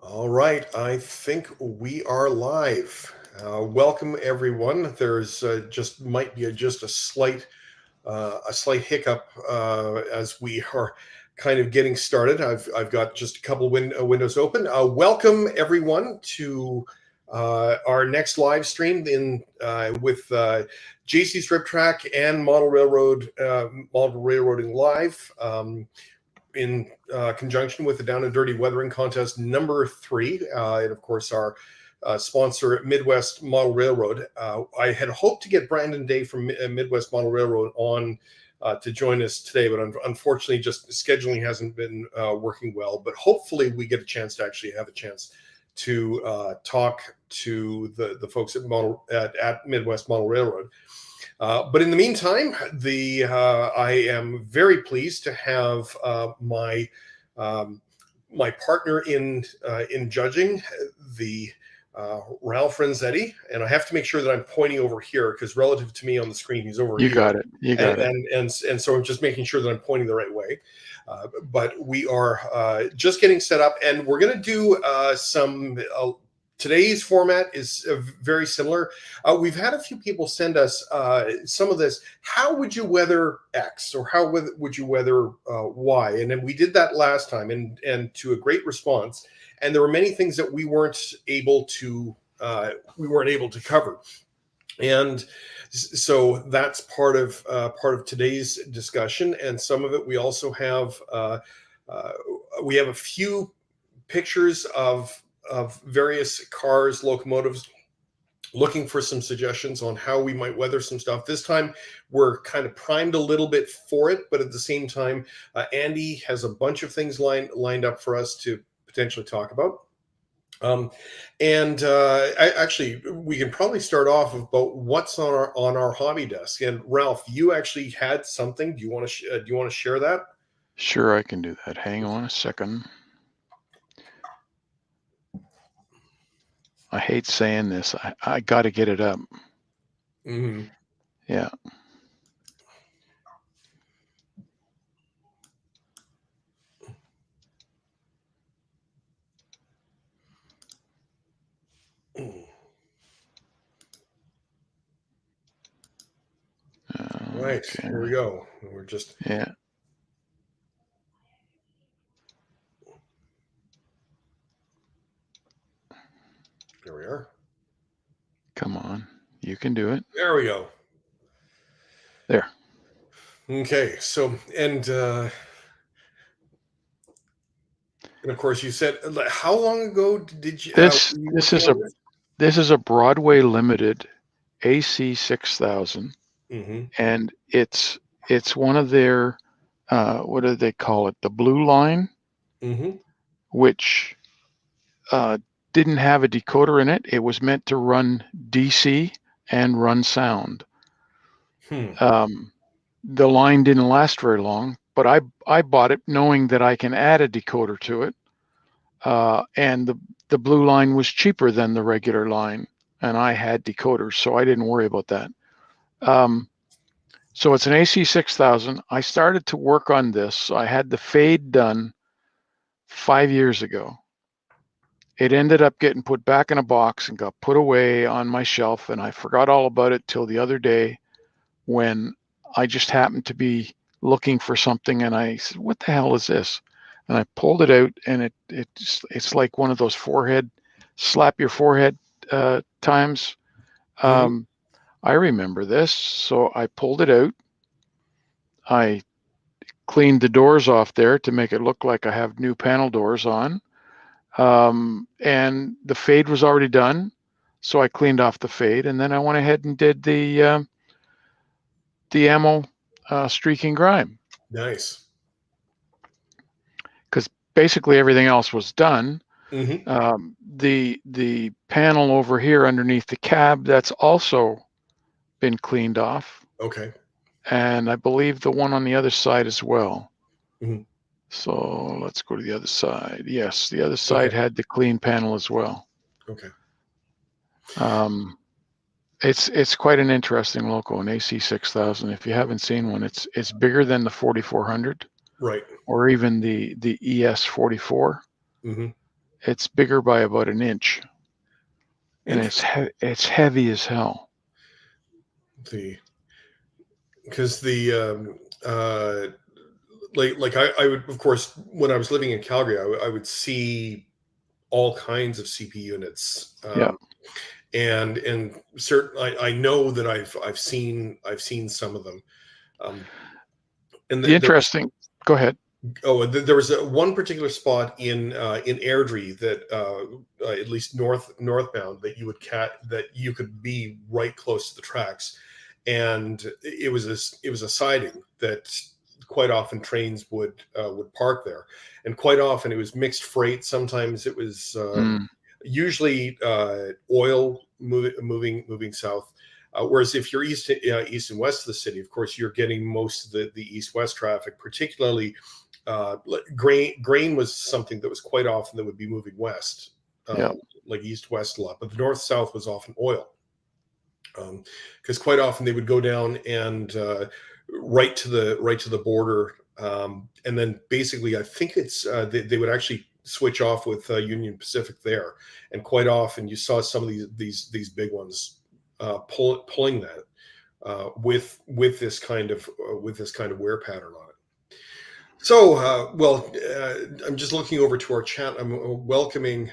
All right, I think we are live. Welcome everyone. There's just might be just a slight hiccup as we are kind of getting started. I've got just a couple windows open. Welcome everyone to our next live stream in with JC's Riptrack and Model Railroading Live. In conjunction with the Down and Dirty Weathering Contest number 3, and of course our sponsor Midwest Model Railroad. I had hoped to get Brandon Day from Midwest Model Railroad on to join us today, but unfortunately, just scheduling hasn't been working well. But hopefully, we get a chance to actually have a chance to talk to the folks at Midwest Model Railroad. But in the meantime, I am very pleased to have my partner in judging, the Ralph Renzetti, and I have to make sure that I'm pointing over here because relative to me on the screen, he's over You here. got it. You got it. And so I'm just making sure that I'm pointing the right way. But we are just getting set up, and we're going to do some. Today's format is very similar. We've had a few people send us some of this. How would you weather X, or how would you weather Y? And then we did that last time, and to a great response. And there were many things that we weren't able to cover. And so that's part of today's discussion. And some of it we also have we have a few pictures of various cars, locomotives, looking for some suggestions on how we might weather some stuff. This time we're kind of primed a little bit for it, but at the same time, Andy has a bunch of things lined up for us to potentially talk about. Actually, we can probably start off about what's on our hobby desk. And Ralph, you actually had something. Do you want to share that? Sure, I can do that. Hang on a second. I hate saying this. I got to get it up. Mm-hmm. Yeah. Right. Okay. Here we go. We're just Yeah. There we are. Come on. You can do it. There we go. There. Okay. So and of course you said, how long ago did you This this? is a Broadway Limited AC 6000, Mm-hmm. and it's one of their what do they call it? The blue line, Mm-hmm. which didn't have a decoder in it. It was meant to run DC and run sound. The line didn't last very long, but I bought it knowing that I can add a decoder to it, and the blue line was cheaper than the regular line, and I had decoders, so I didn't worry about that. So it's an AC 6000. I started to work on this. I had the fade done 5 years ago. It ended up getting put back in a box and got put away on my shelf, and I forgot all about it till the other day when I just happened to be looking for something, and I said, "What the hell is this?" And I pulled it out, and it's like one of those slap your forehead times. I remember this, so I pulled it out. I cleaned the doors off there to make it look like I have new panel doors on. And the fade was already done, so I cleaned off the fade, and then I went ahead and did the ammo streaking grime. Nice. Because basically everything else was done. Mm-hmm. The panel over here underneath the cab, that's also been cleaned off. Okay. And I believe the one on the other side as well. Mm-hmm. So let's go to the other side. Yes, the other side had the clean panel as well. Okay. It's quite an interesting loco, an AC 6000. If you haven't seen one, it's bigger than the 4400, Right. or even the ES 44. Mm-hmm. It's bigger by about an inch, and it's heavy as hell. Because like I would, of course, when I was living in Calgary, I would see all kinds of CP units. Yeah. And certain, I know that I've seen some of them. And The there was interesting. Go ahead. there was one particular spot in Airdrie that at least northbound that you could be right close to the tracks, and it was a siding that quite often trains would park there, and quite often it was mixed freight. Sometimes it was usually oil moving south. Whereas if you're east and west of the city, of course, you're getting most of the east-west traffic. Particularly, grain was something that was quite often that would be moving west, like east-west a lot. But the north-south was often oil, because quite often they would go down and right to the border, and then basically, I think it's they would actually switch off with Union Pacific there, and quite often you saw some of these big ones pulling that with this kind of wear pattern on it. So, I'm just looking over to our chat. I'm welcoming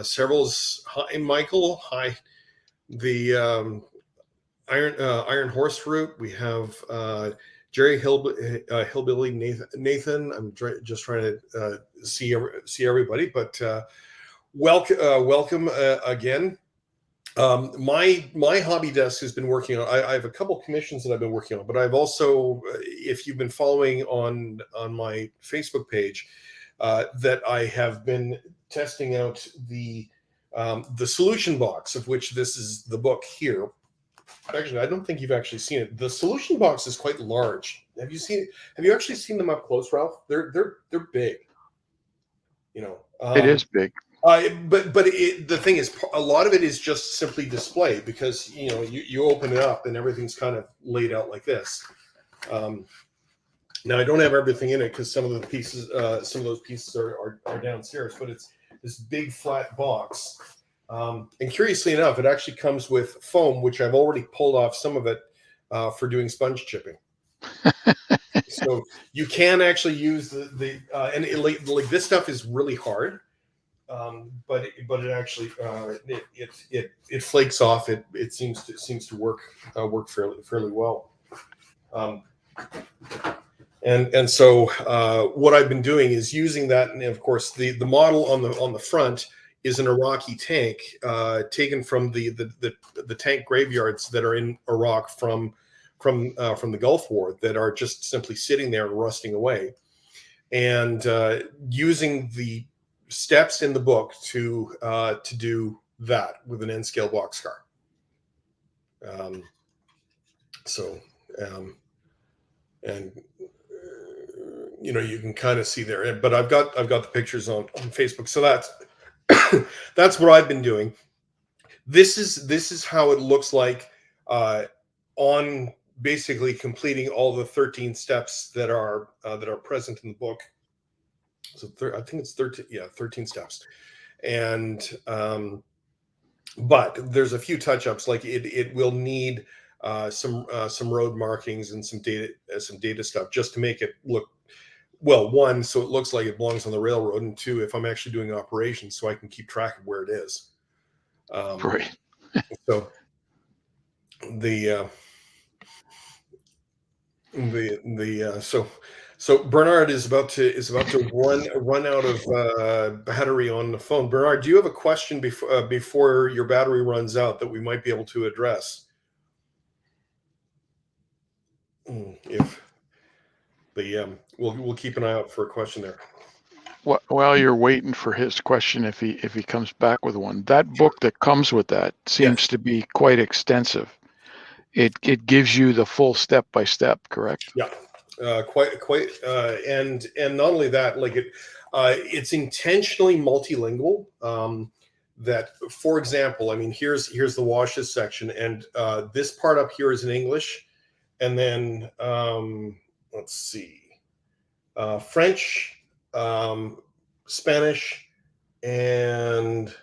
several's. Hi, Michael. Hi, the Iron Horse route. We have Jerry Hillbilly Nathan. I'm just trying to see everybody, but welcome again. My hobby desk has been working on. I have a couple commissions that I've been working on, but I've also, if you've been following on my Facebook page, that I have been testing out the solution box, of which this is the book here. Actually, I don't think you've actually seen it. The solution box is quite large. Have you seen it? Have you actually seen them up close, Ralph? They're big. It is big. But the thing is, a lot of it is just simply display, because you open it up and everything's kind of laid out like this. Now I don't have everything in it because some of those pieces are downstairs, but it's this big flat box. And curiously enough, it actually comes with foam, which I've already pulled off some of it for doing sponge chipping. So you can actually use like this stuff is really hard. But it actually it flakes off. It seems to work fairly well. And so what I've been doing is using that, and of course the model on the front is an Iraqi tank taken from the tank graveyards that are in Iraq from the Gulf War, that are just simply sitting there and rusting away, and using the steps in the book to do that with an N scale boxcar. And you can kind of see there, but I've got the pictures on Facebook, so that's what I've been doing. This is how it looks like on basically completing all the 13 steps that are present in the book. So I think it's 13 steps. And but there's a few touch-ups, like it will need some road markings and some data stuff, just to make it look well, one, so it looks like it belongs on the railroad, and two, if I'm actually doing operations, so I can keep track of where it is. Right. So so Bernard is about to run out of battery on the phone. Bernard, do you have a question before your battery runs out that we might be able to address? If we'll keep an eye out for a question there. While you're waiting for his question, if he comes back with one, that book that comes with that seems to be quite extensive. It gives you the full step by step, correct? Yeah, quite, and not only that, like it's intentionally multilingual. That, for example, I mean, here's the washes section, and this part up here is in English, and then let's see, French, Spanish, and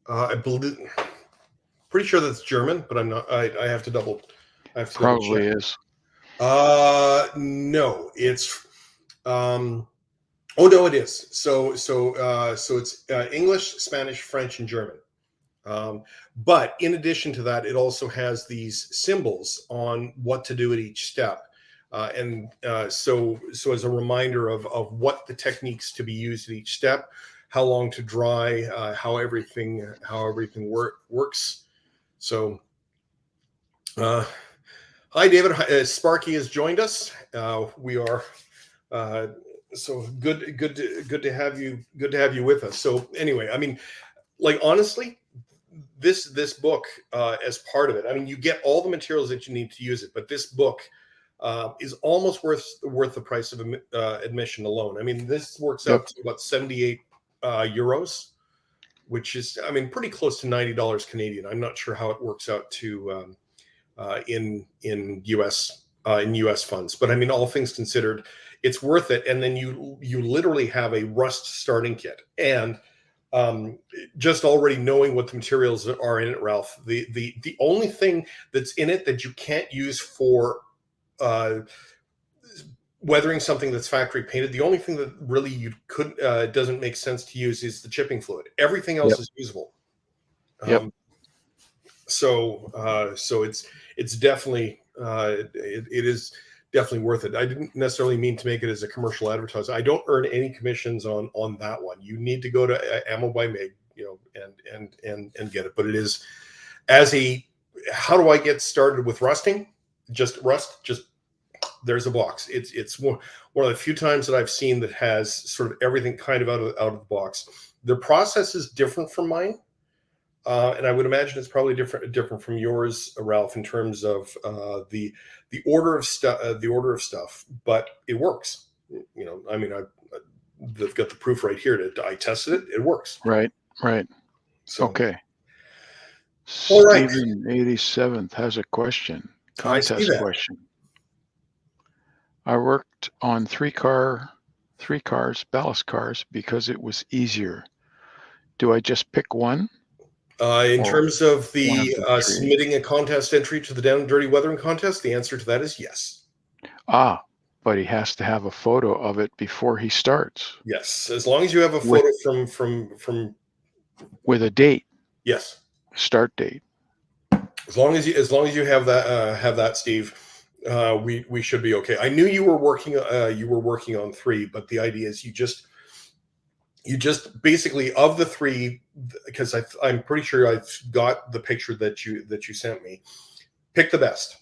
I believe, pretty sure that's German, but I'm not. I have to double. I have to double check. Probably is. No, it's. Oh no, it is. So it's English, Spanish, French, and German. But in addition to that, it also has these symbols on what to do at each step. So as a reminder of what the techniques to be used at each step, how long to dry, how everything works. So, hi David, Sparky has joined us. We are so good to have you with us. So anyway, I mean, like honestly, this book as part of it, I mean, you get all the materials that you need to use it, but this book is almost worth the price of admission alone. I mean, this works out to about 78 euros, which is, I mean, pretty close to $90 Canadian. I'm not sure how it works out to in US funds, but I mean, all things considered, it's worth it. And then you literally have a rust starting kit, and just already knowing what the materials are in it, Ralph, the only thing that's in it that you can't use for weathering something that's factory painted, the only thing that really you could doesn't make sense to use is the chipping fluid. Everything else is usable. So it's definitely it is definitely worth it. I didn't necessarily mean to make it as a commercial advertising. I don't earn any commissions on that one. You need to go to Ammo by Meg, and get it. But it is as a, how do I get started with rusting? Just there's a box. It's one of the few times that I've seen that has sort of everything kind of out of the box. The process is different from mine. And I would imagine it's probably different from yours, Ralph, in terms of the order of stuff. But it works. I mean, they've got the proof right here. I tested it. It works. Right. So, okay. All right. Stephen 87th has a question. Contest question. I worked on three cars, ballast cars, because it was easier. Do I just pick one? In terms of the submitting a contest entry to the Down and Dirty Weathering Contest, the answer to that is yes. But he has to have a photo of it before he starts. Yes, as long as you have a photo from with a date. Yes. Start date. As long as you have that, Steve, we should be okay. I knew you were working on three, but the idea is you just basically, of the three, because I'm pretty sure I've got the picture that you sent me, pick the best,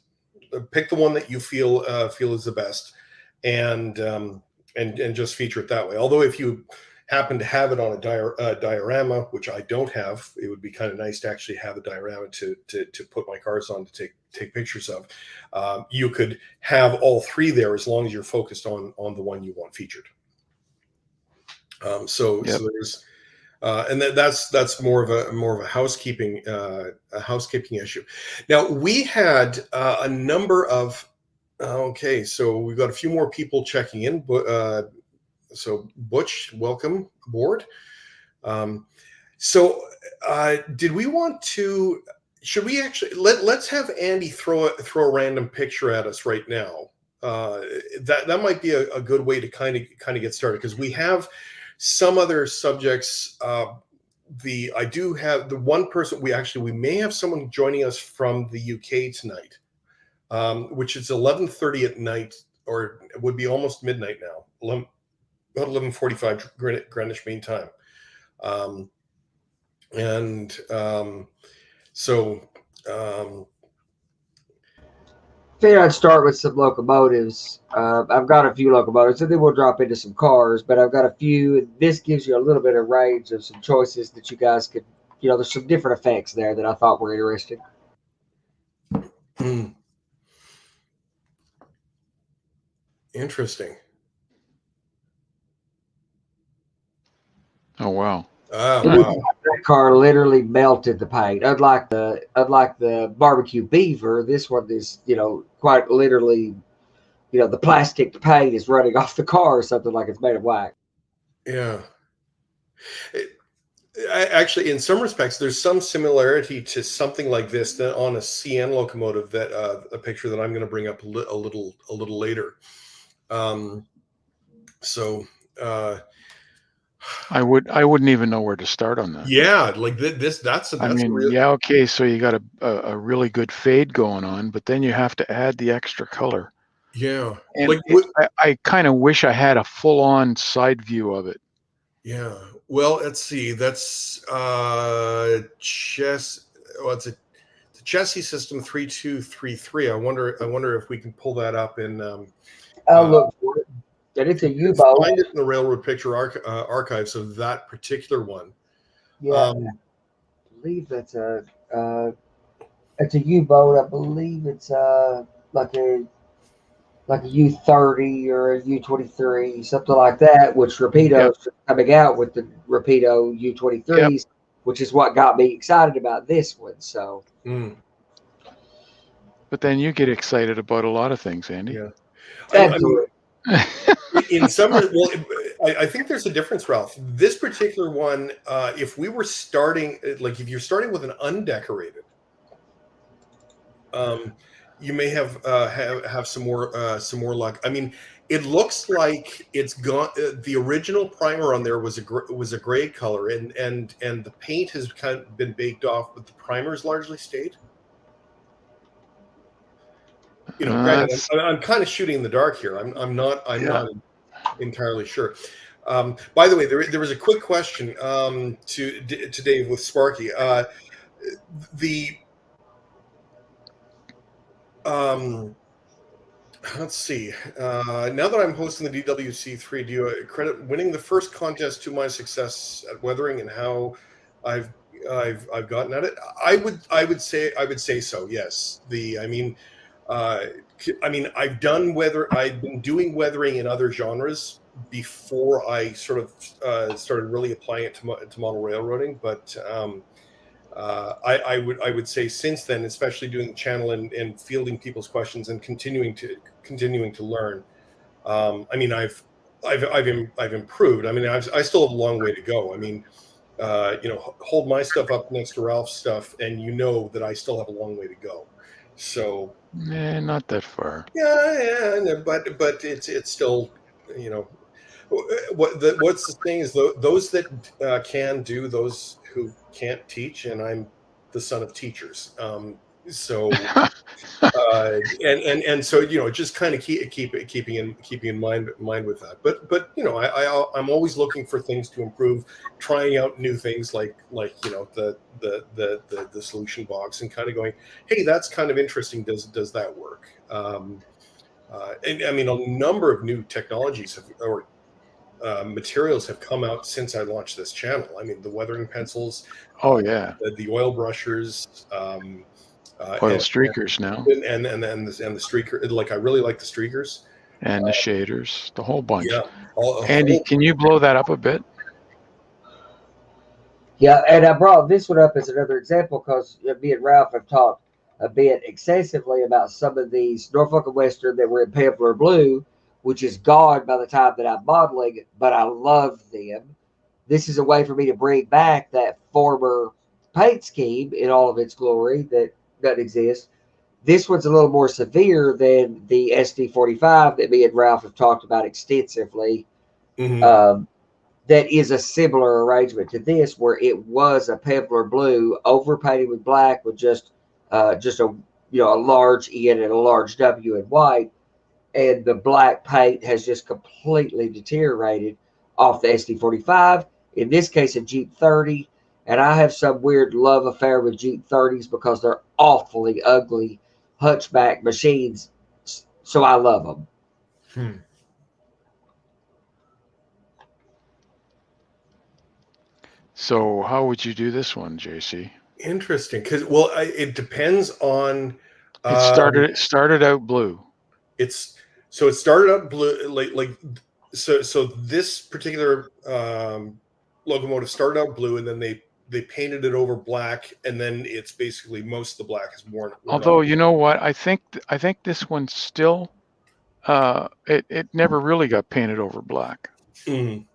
pick the one that you feel is the best, and just feature it that way. Although if you happen to have it on a diorama, which I don't have, it would be kind of nice to actually have a diorama to put my cars on to take pictures of. You could have all three there as long as you're focused on the one you want featured. So there's and that's more of a housekeeping issue. Now we had a number of okay, so we've got a few more people checking in, but so Butch, welcome aboard. Did we want to? Should we actually let's have Andy throw a random picture at us right now? That might be a good way to kind of get started, because we have some other subjects. I do have the one person we may have someone joining us from the UK tonight, which is 11:30 at night, or it would be almost midnight now. About 11:45 Greenwich Mean Time, Figured I'd start with some locomotives. I've got a few locomotives, and then we'll drop into some cars. But I've got a few. This gives you a little bit of range of some choices that you guys could, there's some different effects there that I thought were interesting. Interesting. Oh wow! Wow! That car literally melted the paint. Unlike the barbecue beaver, this one is quite literally, the plastic paint is running off the car or something, like it's made of wax. Yeah. Actually, in some respects, there's some similarity to something like this that on a CN locomotive that a picture that I'm going to bring up a little later. So I wouldn't even know where to start on that. yeah, like that's I a mean, real, yeah, okay, so you got a really good fade going on, but then you have to add the extra color. yeah, And like I kind of wish I had a full-on side view of it. yeah. Well, let's see. That's chess. Well, it's a chassis system 3233. I wonder if we can pull that up in. I'll look for it. And it's a U-boat. Find it in the Railroad Picture archives of that particular one. Yeah, I believe that's it's a U-boat. I believe it's like a U-30 or a U-23, something like that. Which Yep. Rapido's coming out with the Rapido Yep. U-23s, which is what got me excited about this one. So, But then you get excited about a lot of things, Andy. Yeah, I mean, absolutely. in some, well, I think there's a difference, Ralph. This particular one, if we were starting, like if you're starting with an undecorated, you may have some more luck. I mean, it looks like it's gone. The original primer on there was a gray color, and the paint has kind of been baked off, but the primer's largely stayed. You know, granted, I'm kind of shooting in the dark here. I'm not entirely sure. By the way, there was a quick question to Dave with Sparky. Let's see. Now that I'm hosting the DWC3, do you credit winning the first contest to my success at weathering and how I've gotten at it? I would say so. Yes. I've done I've been doing weathering in other genres before I sort of started really applying it to model railroading, but I would say since then, especially doing the channel and fielding people's questions and continuing to learn. I've improved. I mean, I still have a long way to go. I mean, hold my stuff up next to Ralph's stuff, and you know that I still have a long way to go. So, not that far. yeah, but it's still, what's the thing is those that can do, those who can't teach, and I'm the son of teachers. So and so just kind of keeping in mind with that. But I'm always looking for things to improve, trying out new things like the solution box and kind of going, hey, that's kind of interesting. Does that work? And I mean, a number of new technologies or materials have come out since I launched this channel. I mean, the weathering pencils. Oh yeah. The oil brushers. Oil streakers now. And the streaker. Like I really like the streakers. And the shaders, the whole bunch. Yeah. Andy, can you blow that up a bit? Yeah, and I brought this one up as another example because me and Ralph have talked a bit excessively about some of these Norfolk and Western that were in Pampler Blue, which is gone by the time that I'm modeling, but I love them. This is a way for me to bring back that former paint scheme in all of its glory that doesn't exist. This one's a little more severe than the SD45 that me and Ralph have talked about extensively. Mm-hmm. That is a similar arrangement to this, where it was a Pampler Blue overpainted with black with just a large N and a large W in white, and the black paint has just completely deteriorated off the SD45. In this case, a Jeep 30, and I have some weird love affair with Jeep 30s because they're awfully ugly hunchback machines, so I love them. So how would you do this one, JC? Interesting, because it depends on. It started out blue. It started out blue, so this particular locomotive started out blue, and then they painted it over black, and then it's basically most of the black is worn. Although you know what, I think this one still, it never really got painted over black. Mm.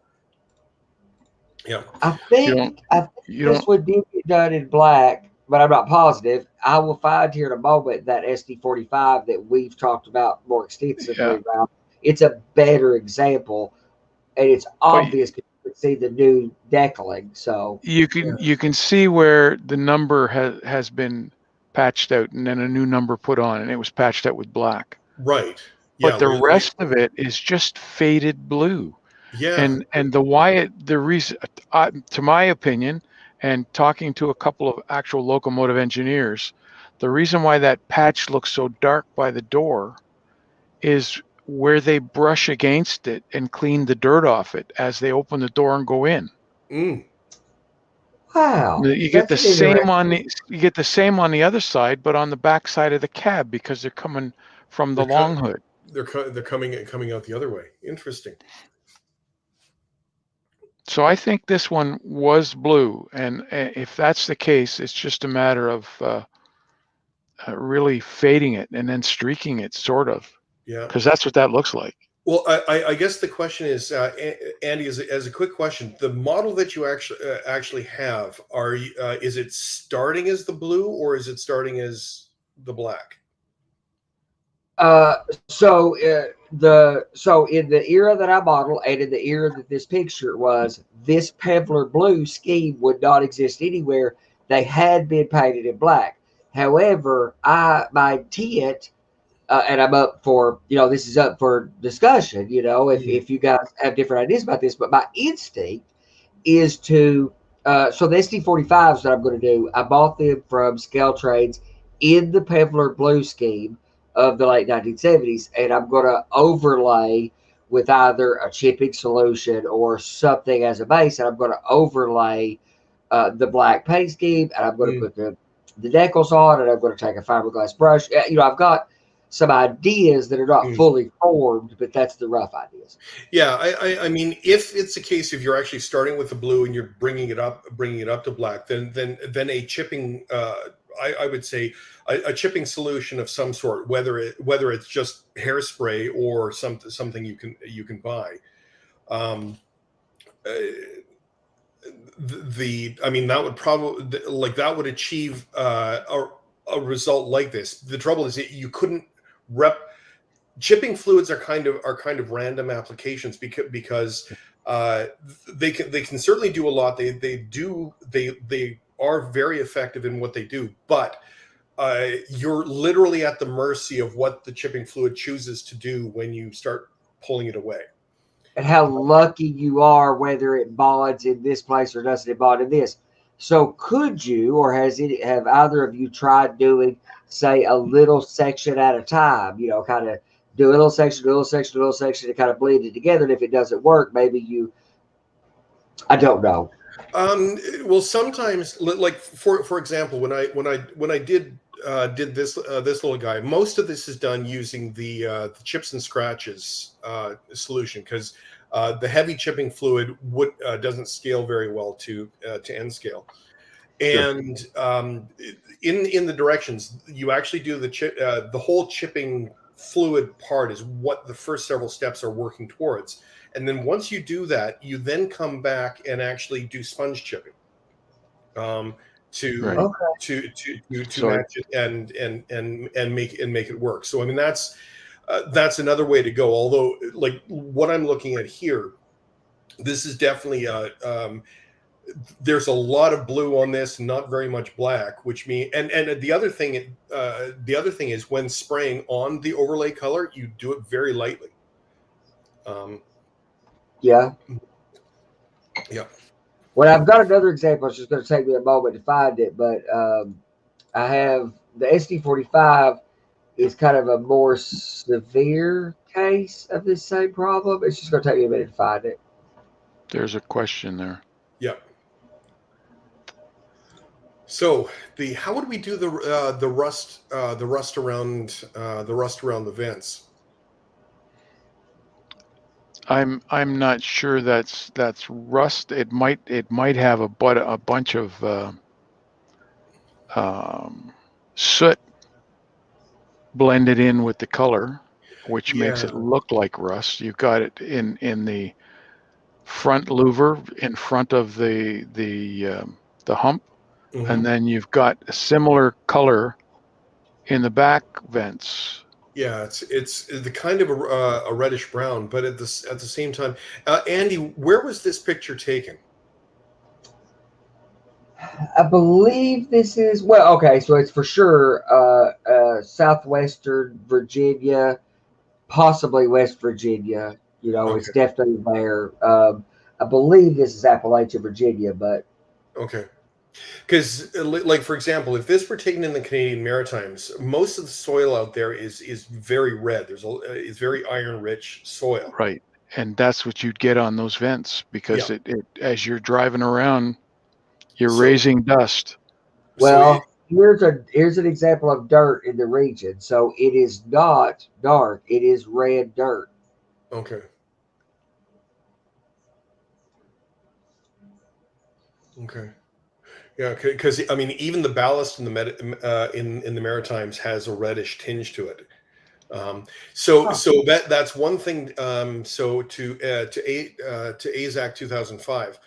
Yeah. I You think don't. I think You this don't. one did get done in black, but I'm not positive. I will find here in a moment that SD45 that we've talked about more Yeah. extensively, Ralph. It's a better example, and it's But obvious because you can see the new decaling. So you can see where the number has been patched out and then a new number put on, and it was patched out with black. Right. Yeah. But the rest of it is just faded blue. Yeah. And the reason, to my opinion, and talking to a couple of actual locomotive engineers, the reason why that patch looks so dark by the door is where they brush against it and clean the dirt off it as they open the door and go in. Mm. wow, You get that's the an same interesting. on the other side, but on the back side of the cab because they're coming from the They're long hood. they're coming out the other way. Interesting. So I think this one was blue, and if that's the case, it's just a matter of really fading it and then streaking it, sort of, Yeah. because that's what that looks like. Well, I guess the question is, Andy, as a quick question, the model that you actually have, is it starting as the blue or is it starting as the black? Uh, so in the era that I model and in the era that this picture was, this Pevlar blue scheme would not exist anywhere. They had been painted in black. However, my intent, and I'm up for, this is up for discussion. If you guys have different ideas about this, but my instinct is to so the SD45s that I'm going to do, I bought them from Scale Trades in the Pevlar blue scheme of the late 1970s, and I'm going to overlay with either a chipping solution or something as a base, and I'm going to overlay the black paint scheme, and I'm going to Mm. put the decals on, and I'm going to take a fiberglass brush. I've got some ideas that are not fully formed, but that's the rough ideas. Yeah, I mean, if it's a case if you're actually starting with the blue and you're bringing it up to black, then a chipping, I would say a chipping solution of some sort, whether it's just hairspray or something you can buy. Um, uh, I mean, that would probably that would achieve a result like this. The trouble is that you couldn't rep chipping fluids are kind of random applications because they can certainly do a lot. They are very effective in what they do, but you're literally at the mercy of what the chipping fluid chooses to do when you start pulling it away. And how lucky you are whether it bonds in this place or doesn't it bond in this. So could you, or have either of you tried doing, say, a little section at a time, kind of do a little section, a little section, a little section, and kind of blend it together? And if it doesn't work, maybe I don't know. Well, sometimes, like for example, when I did this little guy, most of this is done using the chips and scratches solution because the heavy chipping fluid doesn't scale very well to N scale. And in the directions, you actually do the whole chipping fluid part is what the first several steps are working towards. And then once you do that, you then come back and actually do sponge chipping to Right. Okay. to So match it and make it work. So I mean that's another way to go. Although like what I'm looking at here, this is definitely there's a lot of blue on this, not very much black, which means and the other thing is when spraying on the overlay color, you do it very lightly. Yeah. Yeah. Well, I've got another example. It's just going to take me a moment to find it, but I have the SD45 is kind of a more severe case of this same problem. It's just going to take me a minute to find it. there's a question there. Yeah. So how would we do the rust around the vents? I'm not sure that's rust. It might have a bunch of soot blended in with the color, which makes Yeah. it look like rust. You've got it in the front louver in front of the hump, and then you've got a similar color in the back vents. Yeah, it's the kind of a reddish brown, but at the same time, Andy, where was this picture taken? I believe this is, well, okay, so it's for sure southwestern Virginia, possibly West Virginia. You know, it's Okay. definitely there. I believe this is Appalachia, Virginia, but Okay. Because, like for example, if this were taken in the Canadian Maritimes, most of the soil out there is very red. It's very iron rich soil. Right. And that's what you'd get on those vents, because Yeah. it as you're driving around, you're So raising dust. well, here's an example of dirt in the region. So it is not dark; it is red dirt. okay. Okay. Yeah, because I mean, even the ballast in the in the Maritimes has a reddish tinge to it. Huh. So that's one thing. So to AZAC 2005,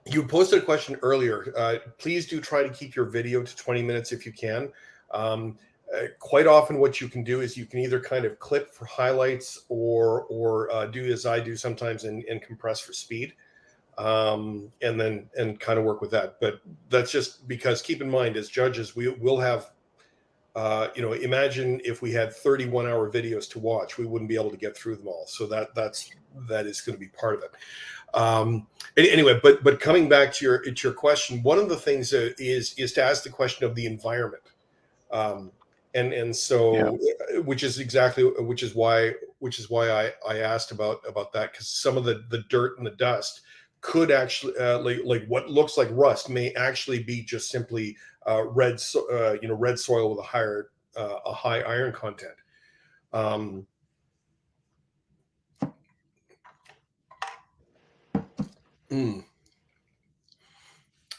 you posted a question earlier. Please do try to keep your video to 20 minutes if you can. Quite often, what you can do is you can either kind of clip for highlights or do as I do sometimes and compress for speed, and kind of work with that. But that's just because, keep in mind, as judges, we will have imagine if we had 31-hour videos to watch, we wouldn't be able to get through them all. So that is going to be part of it. Anyway, but coming back to your question, one of the things is to ask the question of the environment, and so which is why I asked about that, because some of the dirt and the dust could actually like what looks like rust may actually be just simply red soil with a high iron content.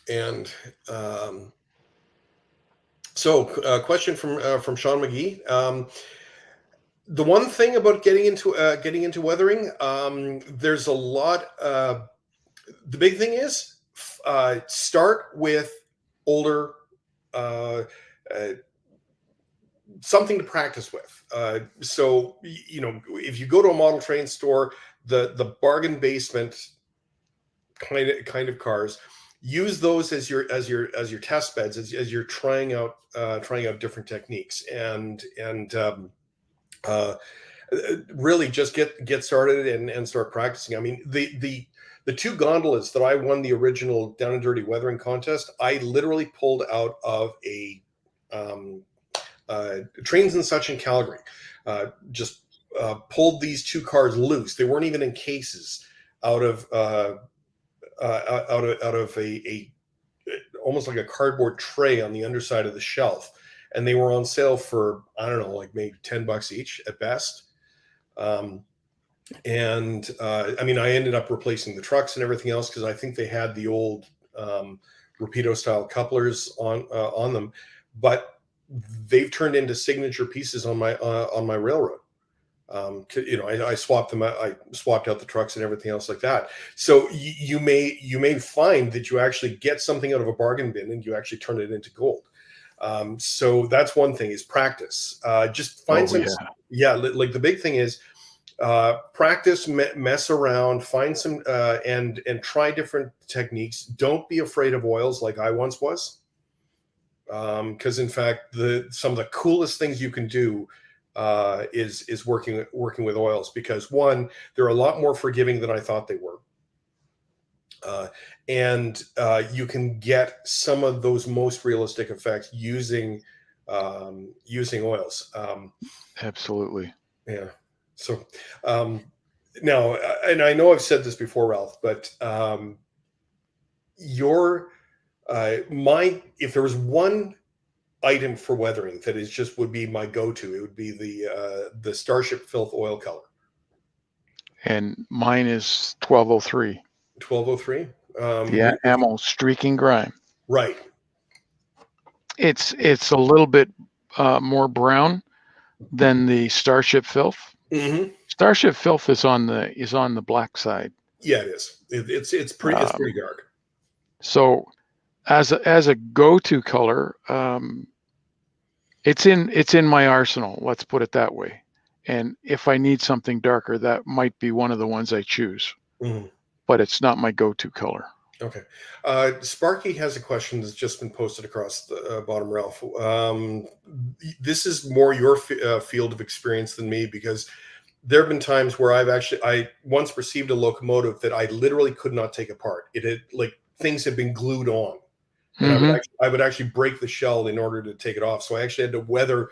And so, question from Sean McGee. The one thing about getting into weathering, there's a lot. The big thing is start with older, uh, uh, something to practice with. So if you go to a model train store, the bargain basement kind of cars, use those as your test beds as you're trying out different techniques, and really just get started and start practicing. I mean, the two gondolas that I won the original Down and Dirty weathering contest, I literally pulled out of a Trains and Such in Calgary. Just pulled these two cars loose. They weren't even in cases, out of a almost like a cardboard tray on the underside of the shelf, and they were on sale for, I don't know, like maybe $10 each at best. And I mean, I ended up replacing the trucks and everything else because I think they had the old Rapido style couplers on them, but they've turned into signature pieces on my railroad. I swapped them out. I swapped out the trucks and everything else like that. So you may find that you actually get something out of a bargain bin and you actually turn it into gold. So that's one thing, is practice. Just find like the big thing is practice, mess around, find some and try different techniques. Don't be afraid of oils like I once was, because in fact some of the coolest things you can do is working with oils, because one, they're a lot more forgiving than I thought they were, and you can get some of those most realistic effects using oils. Absolutely. Yeah. So now, and I know I've said this before, Ralph, but if there was one item for weathering that would be my go-to, it would be the Starship Filth oil color. And mine is 1203. 1203. The ammo streaking grime. Right. It's a little bit more brown than the Starship Filth. Mm-hmm. Starship Filth is on the black side. Yeah, it is. It's pretty dark. So as a go-to color, it's in my arsenal. Let's put it that way. And if I need something darker, that might be one of the ones I choose. Mhm. But it's not my go-to color. Okay. Sparky has a question that's just been posted across the bottom, Ralph. This is more your field of experience than me, because there have been times where I once received a locomotive that I literally could not take apart. It had, like, things had been glued on, and I would actually break the shell in order to take it off. So I actually had to weather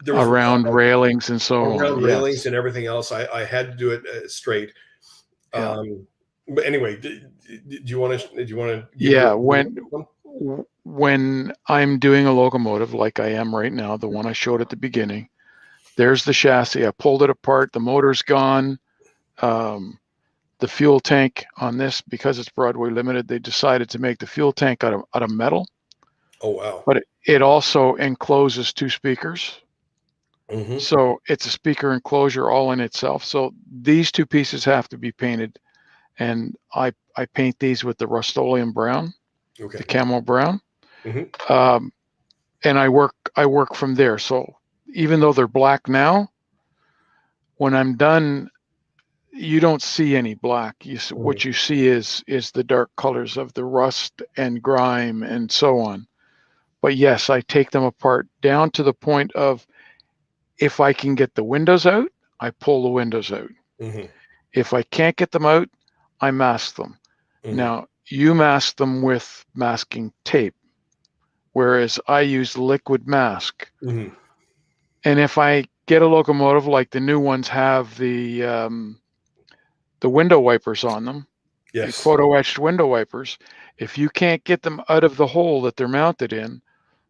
there was around railings and so on. around railings Yes. and everything else. I had to do it straight. Yeah. But anyway, do you want to? Yeah. When I'm doing a locomotive like I am right now, the one I showed at the beginning, there's the chassis. I pulled it apart. The motor's gone. The fuel tank on this, because it's Broadway Limited, they decided to make the fuel tank out of metal. Oh, wow. But it also encloses 2 speakers. Mm-hmm. So it's a speaker enclosure all in itself. So these 2 pieces have to be painted. And I paint these with the Rust-Oleum brown, Okay. the camo brown. Mm-hmm. And I work from there. So even though they're black now, when I'm done, you don't see any black. What you see is the dark colors of the rust and grime and so on. But yes, I take them apart down to the point of, if I can get the windows out, I pull the windows out. Mm-hmm. If I can't get them out, I mask them. Mm-hmm. Now, you mask them with masking tape, whereas I use liquid mask. Mm-hmm. And if I get a locomotive like the new ones have the window wipers on them, the Yes. photo etched window wipers, if you can't get them out of the hole that they're mounted in,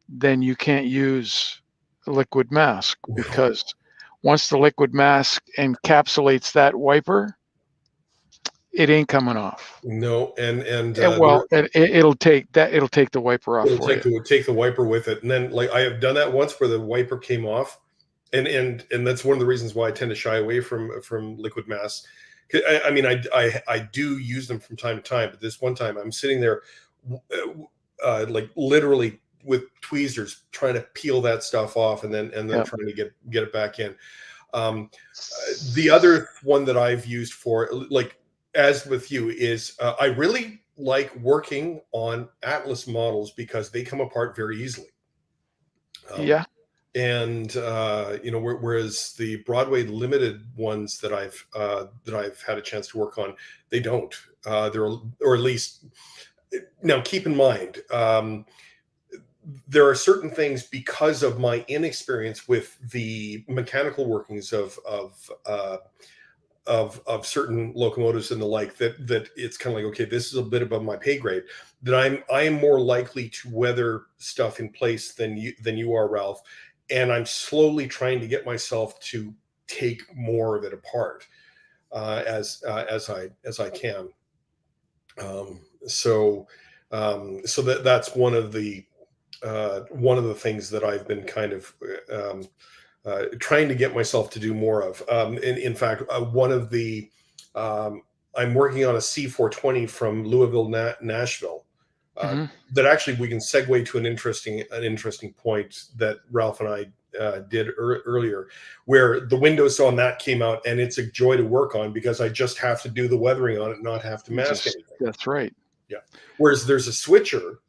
then you can't use liquid mask, because once the liquid mask encapsulates that wiper, it ain't coming off. No, and it'll take the wiper off it'll for you. take the wiper with it, and then, like, I have done that once where the wiper came off, and that's one of the reasons why I tend to shy away from liquid masks. I mean, I do use them from time to time, but this one time I'm sitting there, like, literally with tweezers trying to peel that stuff off, and then trying to get it back in. The other one that I've used for, like, as with you, is I really like working on Atlas models because they come apart very easily. And whereas the Broadway Limited ones that I've had a chance to work on, they don't. Or at least, now, keep in mind, there are certain things, because of my inexperience with the mechanical workings of certain locomotives and the like, that it's kind of like, okay, this is a bit above my pay grade, that I am more likely to weather stuff in place than you are, Ralph. And I'm slowly trying to get myself to take more of it apart as I can. So that's one of the things that I've been kind of trying to get myself to do more of. In fact, one of the I'm working on a C420 from Louisville, Nashville. That actually we can segue to an interesting point that Ralph and I did earlier, where the windows on that came out, and it's a joy to work on because I just have to do the weathering on it, not have to mask anything. That's right. Yeah. Whereas there's a switcher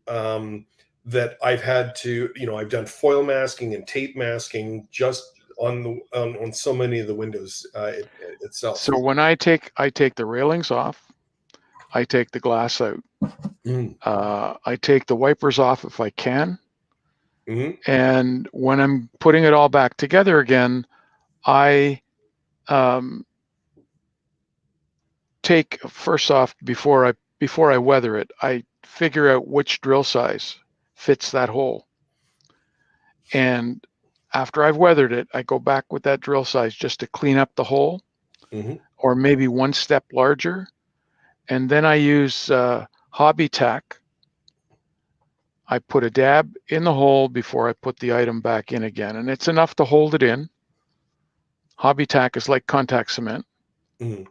that I've had to, I've done foil masking and tape masking just on so many of the windows itself. So when I take the railings off, I take the glass out. I take the wipers off if I can. And when I'm putting it all back together again, I take, first off, before I weather it, I figure out which drill size fits that hole. And after I've weathered it, I go back with that drill size just to clean up the hole, or maybe one step larger. And then I use hobby tack. I put a dab in the hole before I put the item back in again, and it's enough to hold it in. Hobby tack is like contact cement. Mhm.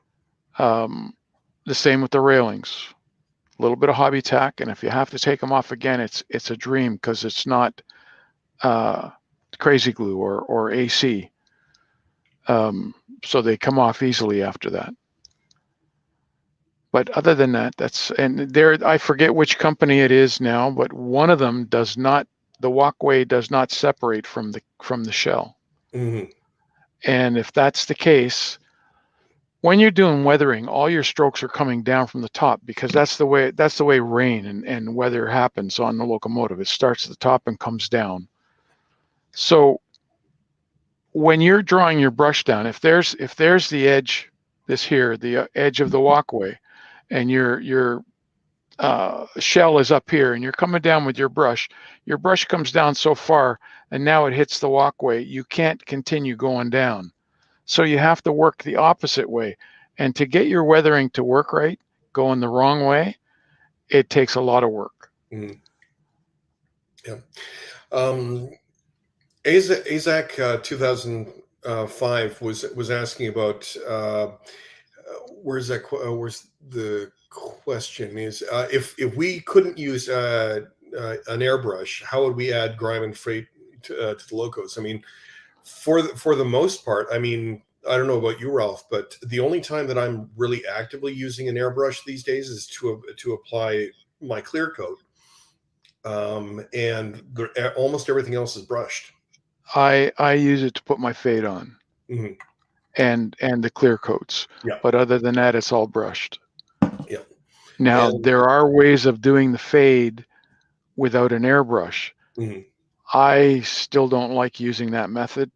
The same with the railings. A little bit of hobby tack, and if you have to take them off again, it's a dream because it's not crazy glue or AC. So they come off easily after that. But other than that, I forget which company it is now, but one of them does not, the walkway does not separate from the shell. Mhm. And if that's the case, when you're doing weathering, all your strokes are coming down from the top because that's the way rain and weather happens on the locomotive. It starts at the top and comes down. So when you're drawing your brush down, if there's the edge, the edge of the walkway, and your shell is up here, and you're coming down with your brush comes down so far, and now it hits the walkway. You can't continue going down. So you have to work the opposite way. And to get your weathering to work right, going the wrong way, it takes a lot of work. Mhm. Yeah. AZAC 2005 was asking about where's the question is if we couldn't use an airbrush, how would we add grime and freight to the locos? I mean, for the most part, I mean, I don't know about you, Ralph, but the only time that I'm really actively using an airbrush these days is to apply my clear coat, and almost everything else is brushed. I use it to put my fade on. Mhm. And the clear coats. Yeah. But other than that, it's all brushed. Yeah. Now And there are ways of doing the fade without an airbrush. mhm, I still don't like using that method,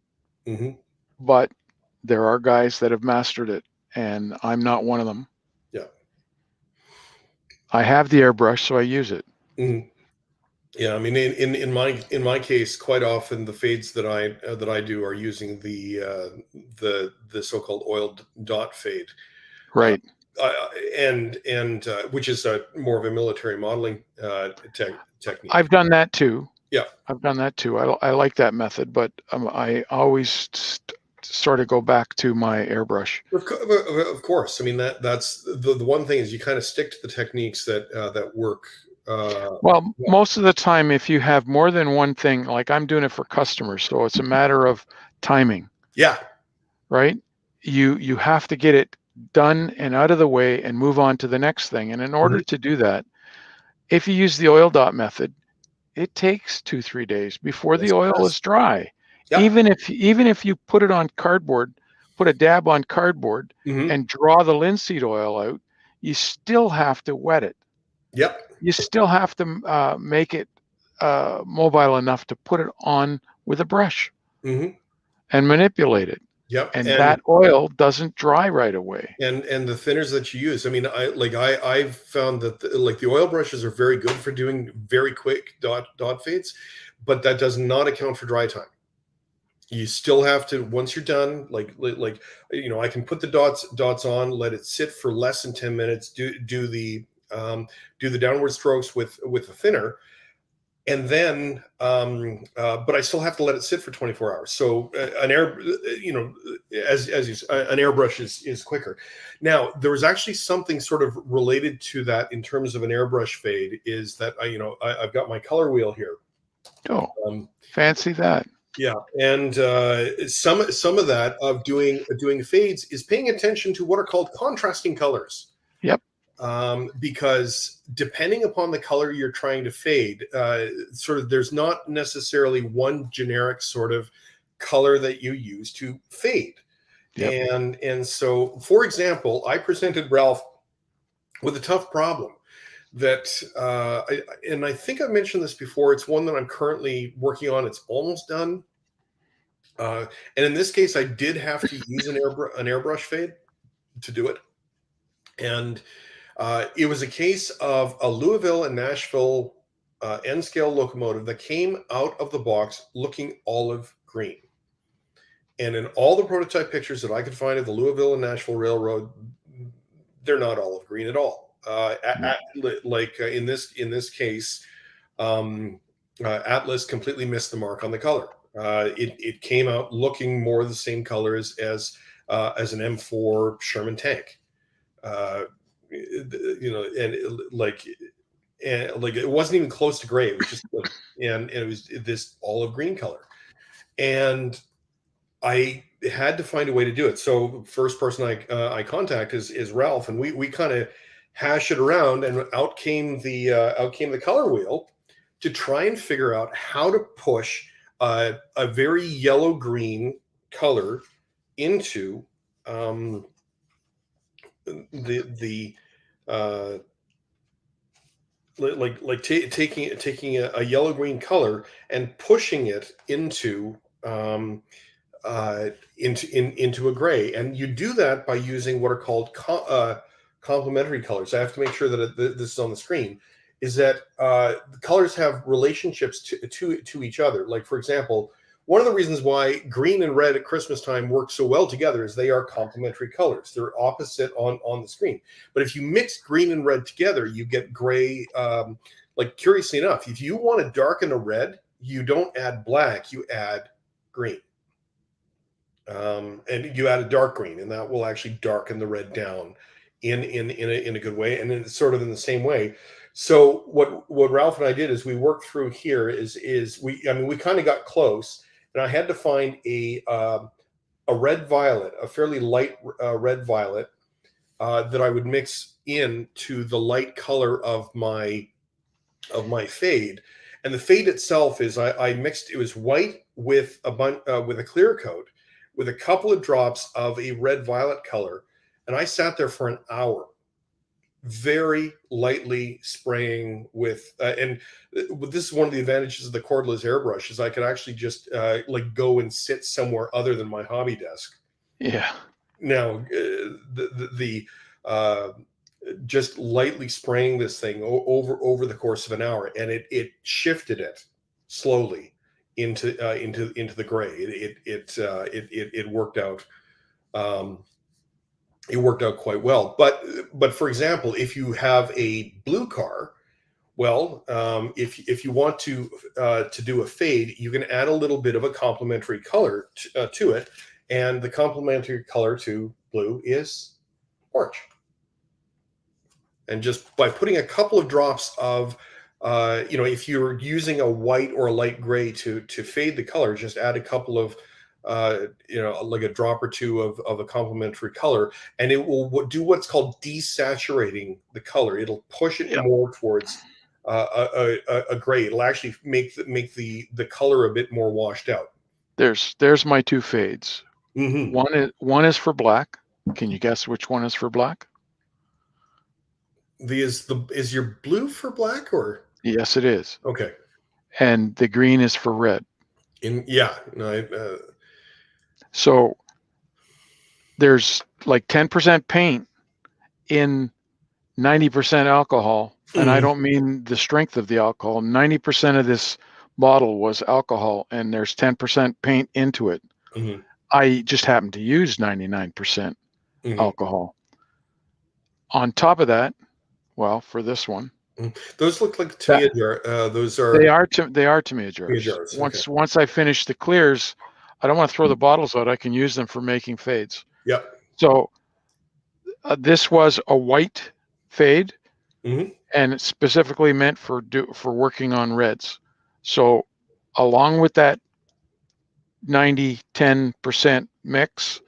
mhm, but there are guys that have mastered it, and I'm not one of them. yeah. I have the airbrush, so I use it. Mhm. Yeah, I mean, in my case, quite often the fades that I do are using the so-called oil dot fade, uh, Right. and which is more of a military modeling technique. I've done that too. Yeah, I've done that too. I like that method, but I always sort of go back to my airbrush. of course. I mean that's the one thing is you kind of stick to the techniques that work. Well, Yeah. most of the time, if you have more than one thing, like I'm doing it for customers, so it's a matter of timing, Yeah. right? You have to get it done and out of the way and move on to the next thing. And in order Mhm. to do that, if you use the oil dot method, it takes 2-3 days before Yes, the it oil does. is dry. Yeah. Even if you put it on cardboard, put a dab on cardboard Hmm. and draw the linseed oil out, you still have to wet it. Yep. You still have to make it mobile enough to put it on with a brush Hmm. and manipulate it. Yep. And that oil doesn't dry right away. And the thinners that you use, I mean, I've found that the oil brushes are very good for doing very quick dot fades, but that does not account for dry time. You still have to, once you're done, I can put the dots on, let it sit for less than 10 minutes, do the downward strokes with a thinner, and then but I still have to let it sit for 24 hours. So an air you know as you an airbrush is quicker. Now there was actually something sort of related to that in terms of an airbrush fade, is that I've got my color wheel here. Oh, um, fancy that. yeah, and some of that of doing fades is paying attention to what are called contrasting colors, Yep. because depending upon the color you're trying to fade, sort of there's not necessarily one generic sort of color that you use to fade. Yep. And so, for example, I presented Ralph with a tough problem that, and I think I've mentioned this before. It's one that I'm currently working on. It's almost done. And in this case, I did have to use an airbrush fade to do it. And it was a case of a Louisville and Nashville N-scale locomotive that came out of the box looking olive green. And in all the prototype pictures that I could find of the Louisville and Nashville Railroad, they're not olive green at all. In this case, Atlas completely missed the mark on the color. It came out looking more the same color as an M4 Sherman tank. You know, and like it wasn't even close to gray. It was just like, and it was this olive green color, and I had to find a way to do it. So first person I contact is Ralph, and we kind of hash it around, and out came the color wheel to try and figure out how to push a very yellow green color into the taking a yellow green color and pushing it into into a gray, and you do that by using what are called complementary colors. I have to make sure that this is on the screen. Is that the colors have relationships to each other? Like, for example, one of the reasons why green and red at Christmas time work so well together is they are complementary colors. They're opposite on the screen. But if you mix green and red together, you get gray. Like, curiously enough, if you want to darken a red, you don't add black, you add green. And you add a dark green, and that will actually darken the red down in a good way. And it's sort of in the same way. So what Ralph and I did is we worked through here is we kind of got close, and I had to find a red violet, a fairly light red violet that I would mix into the light color of my fade. And the fade itself is I mixed, it was white with a clear coat with a couple of drops of a red violet color, and I sat there for an hour, very lightly spraying with. And this is one of the advantages of the cordless airbrush is I could actually just like go and sit somewhere other than my hobby desk. Yeah. Now just lightly spraying this thing over the course of an hour, and it shifted it slowly into the gray. It worked out. It worked out quite well. But for example, if you have a blue car, well, if you want to do a fade, you can add a little bit of a complementary color to it, and the complementary color to blue is orange. And just by putting a couple of drops of if you're using a white or a light gray to fade the color, just add a couple of like a drop or two of a complementary color, and it will do what's called desaturating the color. It'll push it more towards a gray. It'll actually make the color a bit more washed out. There's my two fades. Mm-hmm. One is for black. Can you guess which one is for black? Is your blue for black, or? Yes, it is. Okay. And the green is for red. So there's like 10% paint in 90% alcohol, and I don't mean the strength of the alcohol. 90% of this bottle was alcohol, and there's 10% paint into it. Mm-hmm. I just happened to use 99% alcohol. On top of that, well, for this one, those look like Tamiya jars. Those are they are Tamiya jars. Once I finish the clears, I don't want to throw the bottles out. I can use them for making fades. Yeah. So this was a white fade, and it's specifically meant for working on reds. So along with that 90-10% mix,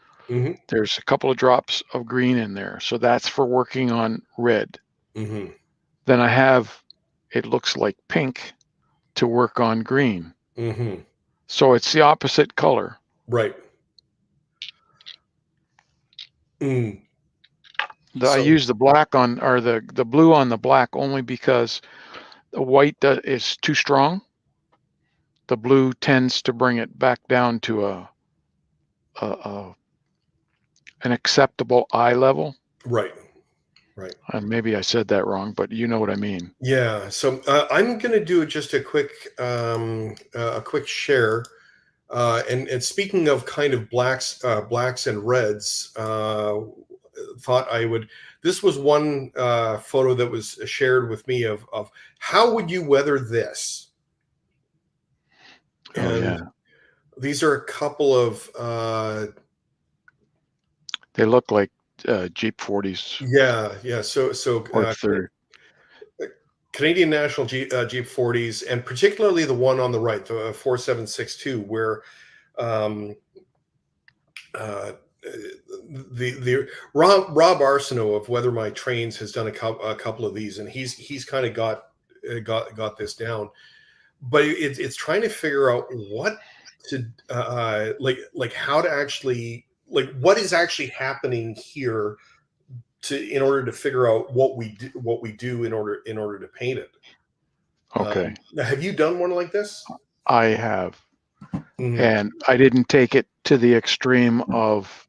there's a couple of drops of green in there. So that's for working on red. Then I have, it looks like pink, to work on green. So it's the opposite color. Right. I use the black on, or the blue on the black, only because the white is too strong. The blue tends to bring it back down to an acceptable eye level. Right. Maybe I said that wrong, but you know what I mean. Yeah. So I'm going to do just a quick share. And speaking of kind of blacks and reds, thought I would. This was one photo that was shared with me of how would you weather this? And These are a couple of They look like Jeep 40s yeah. So or 30. Canadian National Jeep 40s, and particularly the one on the right, the 4762, where um, uh, the Rob Arsenault of Weather My Trains has done a couple of these, and he's kind of got this down. But it's trying to figure out what to like how to actually, like, what is actually happening here in order to figure out what we do in order to paint it. Okay. Have you done one like this? I have. Mhm. And I didn't take it to the extreme of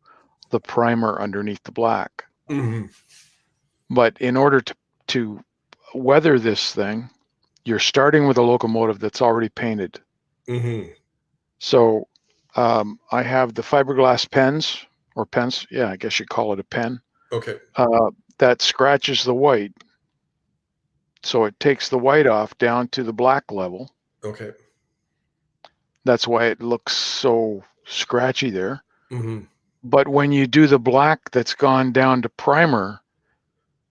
the primer underneath the black. Mhm. But in order to weather this thing, you're starting with a locomotive that's already painted. Mhm. So I have the fiberglass pens or pens. Yeah, I guess you call it a pen. Okay. That scratches the white. So it takes the white off down to the black level. Okay. That's why it looks so scratchy there. Mhm. But when you do the black that's gone down to primer,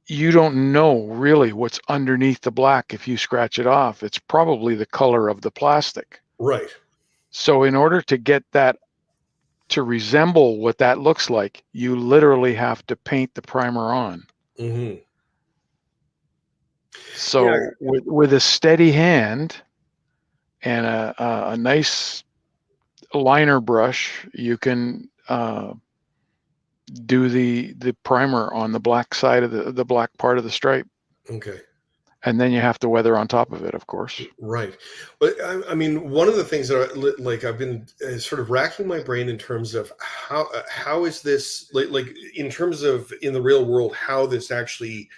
you don't know really what's underneath the black. If you scratch it off, it's probably the color of the plastic. Right. So in order to get that to resemble what that looks like, you literally have to paint the primer on. Mhm. Yeah. So with a steady hand and a nice liner brush, you can do the primer on the black side of the black part of the stripe. Okay. And then you have to weather on top of it, of course. Right. But I mean, one of the things that I've been sort of racking my brain in terms of how is this, like in terms of in the real world, how this actually,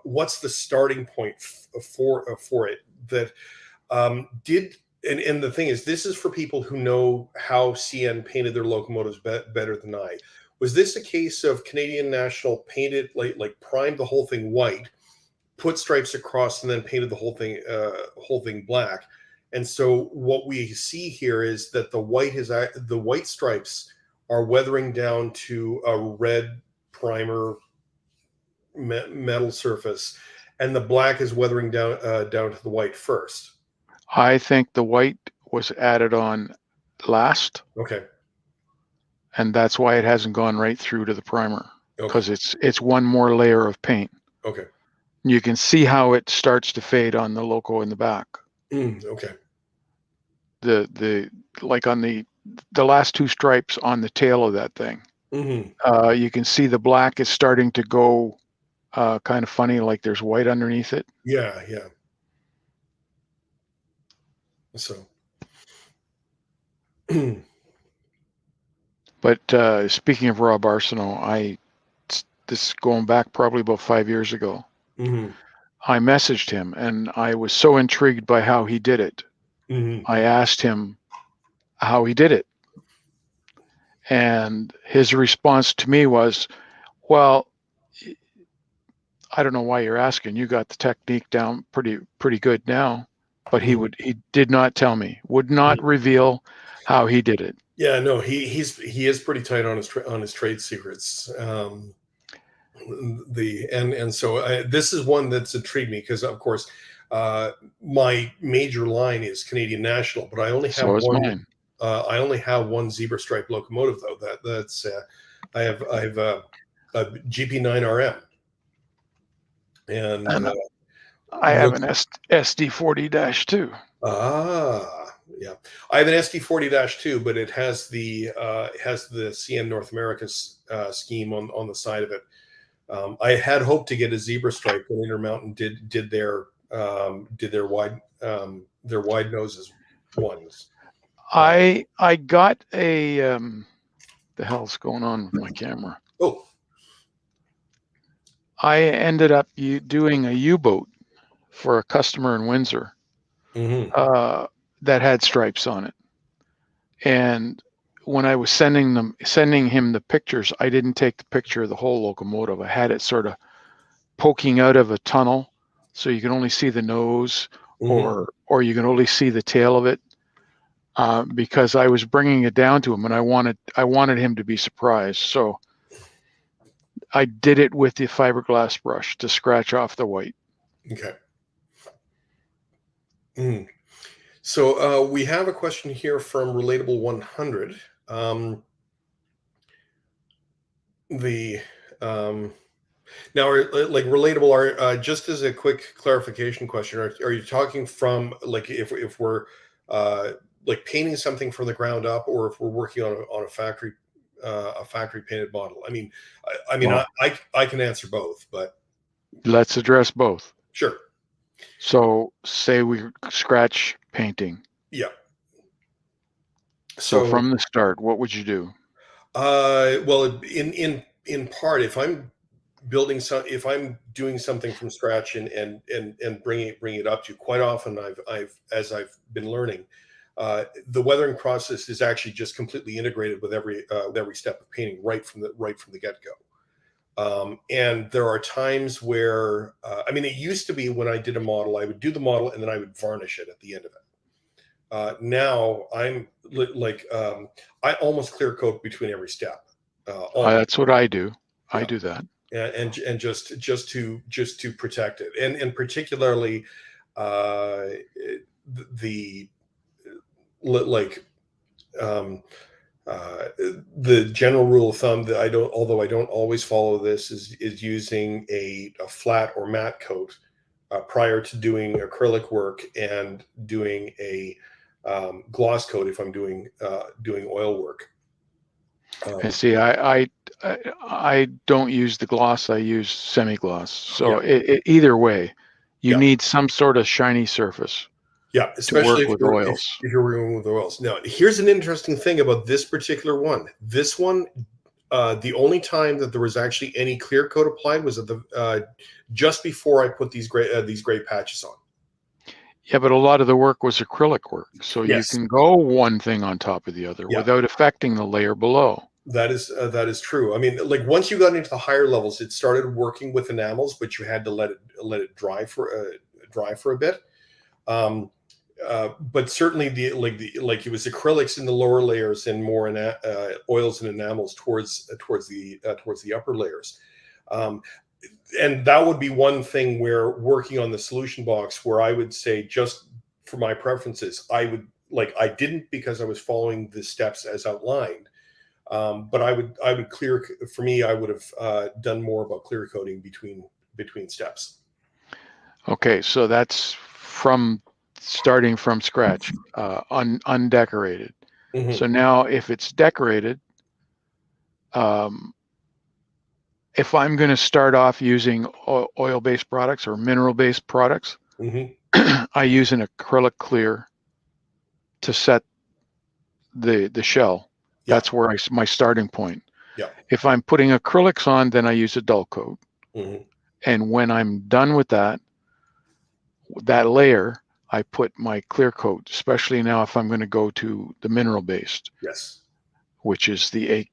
what's the starting point for it that did. And the thing is, this is for people who know how CN painted their locomotives better than I. Was this a case of Canadian National painted, like primed the whole thing white, put stripes across, and then painted the whole thing black? And so what we see here is that the white stripes are weathering down to a red primer metal surface, and the black is weathering down to the white first. I think the white was added on last, Okay. and that's why it hasn't gone right through to the primer, Okay. because it's one more layer of paint. Okay. You can see how it starts to fade on the loco in the back. Okay. The like on the last two stripes on the tail of that thing. Mm-hmm. You can see the black is starting to go kind of funny, like there's white underneath it. Yeah. Yeah. So. But speaking of Rob Arsenault, this is going back probably about 5 years ago. Mm-hmm. I messaged him, and I was so intrigued by how he did it. Mm-hmm. I asked him how he did it. And his response to me was, well, I don't know why you're asking. You got the technique down pretty good now. But he did not tell me, would not reveal how he did it. Yeah, no, he is pretty tight on his trade secrets. So this is one that's intrigued me because, of course, my major line is Canadian National, but I only have So is one. mine. I only have one zebra stripe locomotive, though. That's I have a GP9 RM, and And I have an SD40-2. Yeah, I have an SD40-2, but it has the CN North America scheme on the side of it. I had hoped to get a zebra stripe when Intermountain did their wide noses ones. I got a the hell's going on with my camera? Oh, I ended up doing a U-boat for a customer in Windsor mm-hmm. that had stripes on it. And when I was sending him the pictures, I didn't take the picture of the whole locomotive. I had it sort of poking out of a tunnel, so you can only see the nose, Mm-hmm. or you can only see the tail of it. because I was bringing it down to him, and I wanted him to be surprised. So I did it with the fiberglass brush to scratch off the white. Okay. So we have a question here from Relatable 100. Now, like Relatable, just as a quick clarification question, are you talking from like if we're like painting something from the ground up, or if we're working on a factory painted model? I mean, Well, I can answer both, but let's address both. sure. So say we scratch painting. Yeah. So from the start, what would you do? Well, in part, if I'm if I'm doing something from scratch and bringing it up to, quite often as I've been learning, the weathering process is actually just completely integrated with every step of painting right from the get go. And there are times where it used to be when I did a model, I would do the model and then I would varnish it at the end of it. Now I'm I almost clear coat between every step. That's what I do. Yeah. I do that. And just to protect it, and particularly the general rule of thumb that I don't always follow this, is using a flat or matte coat prior to doing acrylic work, and doing a gloss coat if I'm doing oil work. And see, I don't use the gloss. I use semi-gloss. So either way, you need some sort of shiny surface. Yeah, especially if you're working with oils. Now, here's an interesting thing about this particular one. This one, the only time that there was actually any clear coat applied was at the just before I put these gray patches on. Yeah, but a lot of the work was acrylic work, so yes. You can go one thing on top of the other without affecting the layer below. That is true. I mean, like once you got into the higher levels, it started working with enamels, but you had to let it dry for a bit. But certainly it was acrylics in the lower layers and more oils and enamels towards the upper layers. And that would be one thing where, working on the solution box, where I would say, just for my preferences, I didn't, because I was following the steps as outlined. But I would clear, for me, I would have done more about clear coating between steps. Okay, so that's starting from scratch, undecorated. Mm-hmm. So now, if it's decorated, if I'm going to start off using oil-based products or mineral-based products, mm-hmm. I use an acrylic clear to set the shell. Yeah. That's where my starting point. Yeah. If I'm putting acrylics on, then I use a dull coat. Mm-hmm. And when I'm done with that layer, I put my clear coat, especially now if I'm going to go to the mineral-based. Yes. Which is the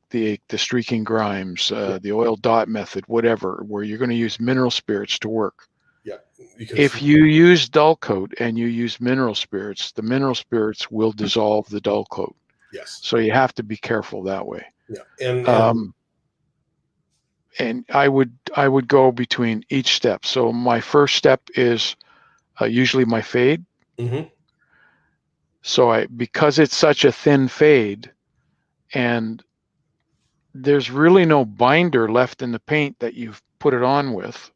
streaking grimes, the oil dot method, whatever, where you're going to use mineral spirits to work. Yeah. If you use dull coat and you use mineral spirits, the mineral spirits will dissolve the dull coat. Yes. So you have to be careful that way. Yeah. And I would go between each step. So my first step is usually my fade. Mm-hmm. So because it's such a thin fade, and there's really no binder left in the paint that you've put it on with,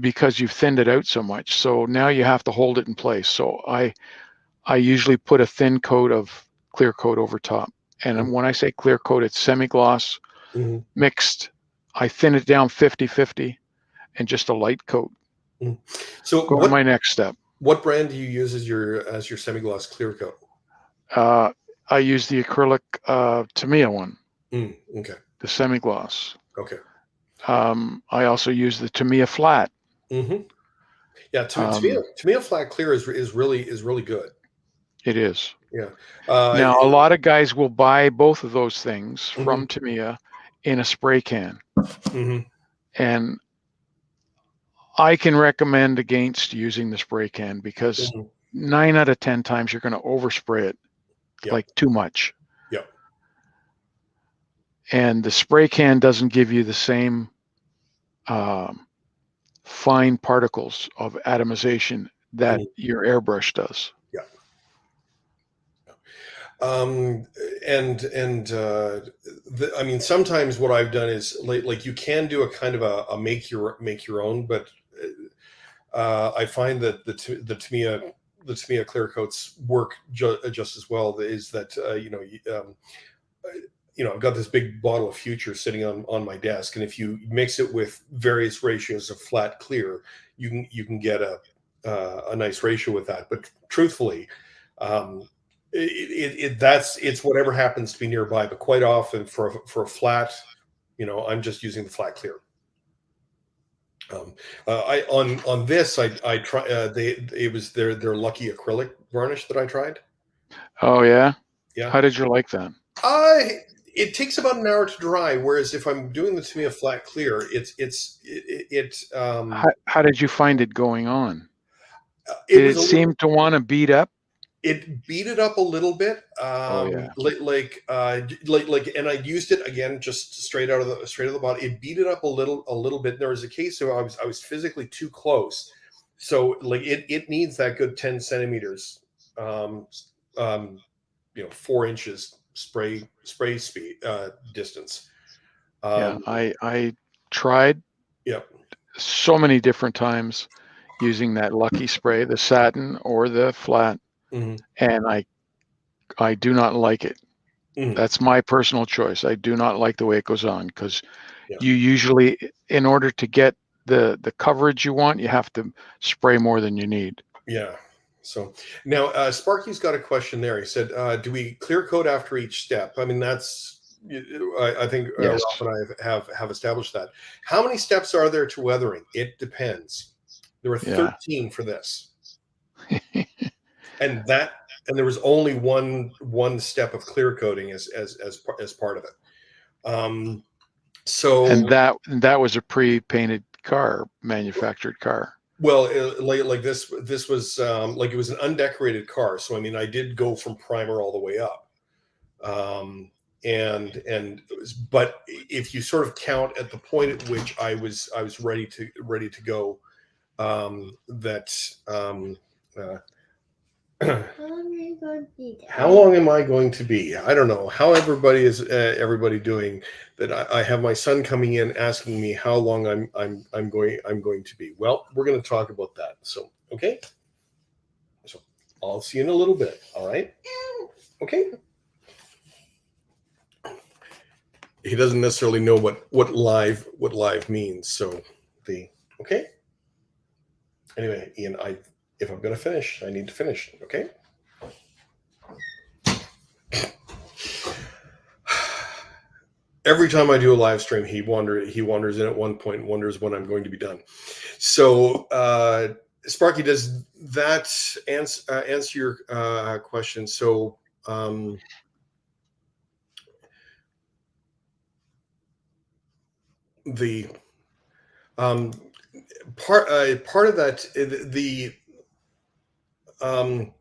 because you've thinned it out so much. So now you have to hold it in place. So I usually put a thin coat of clear coat over top. And mm-hmm. when I say clear coat, it's semi-gloss, mm-hmm. mixed. I thin it down 50-50 and just a light coat. Mm-hmm. So go to my next step. What brand do you use as your semi-gloss clear coat? I use the acrylic Tamiya one. Okay. The semi-gloss. Okay. I also use the Tamiya flat. Mm-hmm. Yeah, Tamiya flat clear is really good. It is. Yeah. Now a lot of guys will buy both of those things from mm-hmm. Tamiya in a spray can, mm-hmm. and I can recommend against using the spray can, because mm-hmm. 9 out of 10 times you're going to overspray it, like too much. Yep. And the spray can doesn't give you the same fine particles of atomization that your airbrush does. Yeah. I mean, sometimes what I've done is like you can do a kind of a make your own, but I find that the Tamiya clear coats work just as well. Is that I've got this big bottle of Future sitting on my desk, and if you mix it with various ratios of flat clear, you can get a nice ratio with that. But truthfully, it's whatever happens to be nearby. But quite often for a flat, I'm just using the flat clear. On this I try it was their Lucky acrylic varnish that I tried. Oh yeah. Yeah. How did you like that? It takes about an hour to dry, whereas if I'm doing the Tamiya flat clear, how did you find it going on? Did it seem to want to beat up? It beat it up a little bit. Oh yeah. And I used it again just straight out of the bottle. It beat it up a little bit. There was a case where I was physically too close, so like it needs that good 10 centimeters, 4 inches spray speed distance. Yeah, I tried. Yep. So many different times using that Lucky spray, the satin or the flat, and I do not like it. That's my personal choice. I do not like the way it goes on, because you usually, in order to get the coverage you want, you have to spray more than you need. Yeah. So now Sparky's got a question there. He said, do we clear coat after each step? I mean, that's, I think yes. Ralph and I have established that. How many steps are there to weathering? It depends. There are 13 for this. and there was only one step of clear coating as part of it. And that was a pre-painted car, manufactured car. Well, like this was like it was an undecorated car, so I mean, I did go from primer all the way up, but if you sort of count at the point at which I was ready to go, how long am I going to be? I don't know. How everybody doing? That I have my son coming in asking me how long I'm going to be. Well, we're going to talk about that. So okay. So I'll see you in a little bit. All right. Okay. He doesn't necessarily know what live means. So okay. Anyway, Ian, if I'm going to finish, I need to finish. Okay. Every time I do a live stream, he wanders in at one point and wonders when I'm going to be done. So, Sparky, does that answer your question? So, the part of that oh,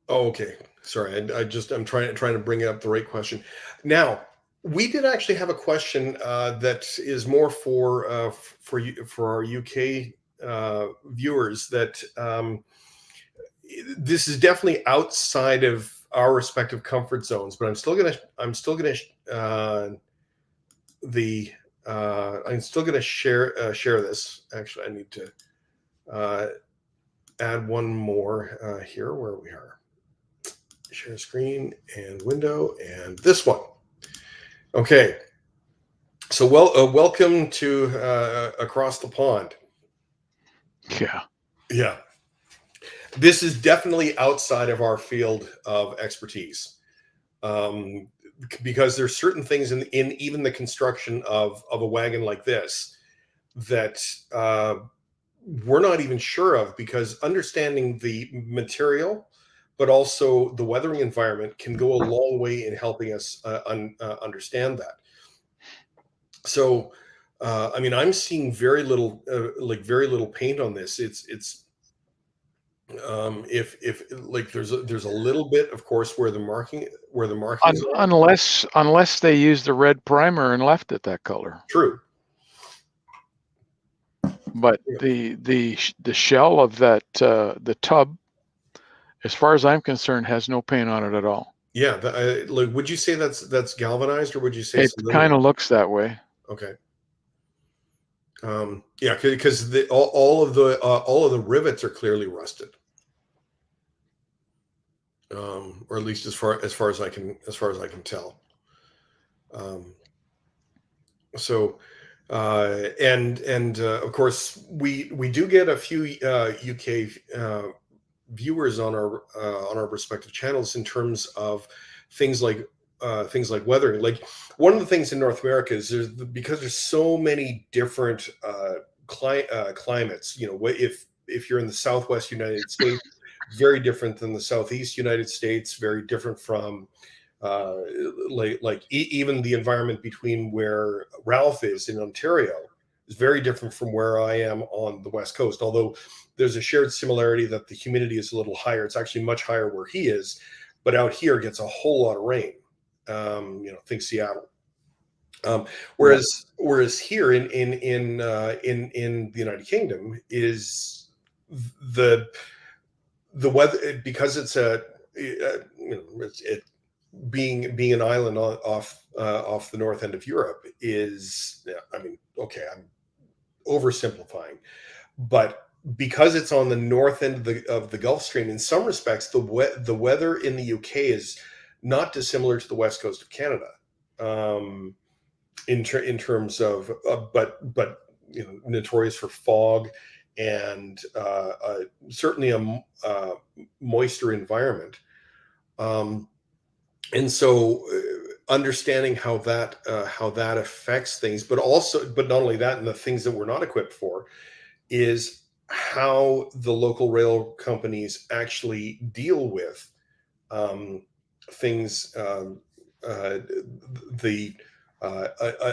okay. Sorry, I'm trying to bring up the right question. Now, we did actually have a question that is more for our UK viewers. That this is definitely outside of our respective comfort zones, but I'm still gonna share this. Actually, I need to add one more here where we are. Share screen and window and this one. Okay. So welcome to Across the Pond. Yeah. This is definitely outside of our field of expertise, because there's certain things in even the construction of a wagon like this that we're not even sure of, because understanding the material but also the weathering environment can go a long way in helping us understand that. So I mean, I'm seeing very little, very little paint on this. It's if like there's a little bit, of course, where the markings are. Unless they used the red primer and left it that color. True. But Yeah. the shell of that the tub, as far as I'm concerned, has no paint on it at all. Yeah, like, would you say that's galvanized, or would you say It it's kind aluminum? of looks that way. Okay. Yeah, because all of the rivets are clearly rusted, or at least as I can tell. Um, so, and of course, we do get a few UK viewers on our respective channels in terms of things like weathering. Like, one of the things in North America is because there's so many different climates. You know, if you're in the Southwest United States, very different than the Southeast United States, very different from uh, even the environment between where Ralph is in Ontario is very different from where I am on the West Coast. Although there's a shared similarity that the humidity is a little higher. It's actually much higher where he is, but out here gets a whole lot of rain. Think Seattle. Whereas here in the United Kingdom is the weather, because it's being an island off the north end of Europe is, yeah, I mean, okay, I'm oversimplifying, but because it's on the north end of the Gulf Stream, in some respects, the weather in the UK is not dissimilar to the west coast of Canada, in terms of, but notorious for fog and certainly a moisture environment. And so, understanding how that affects things, but not only that, and the things that we're not equipped for, is how the local rail companies actually deal with things, the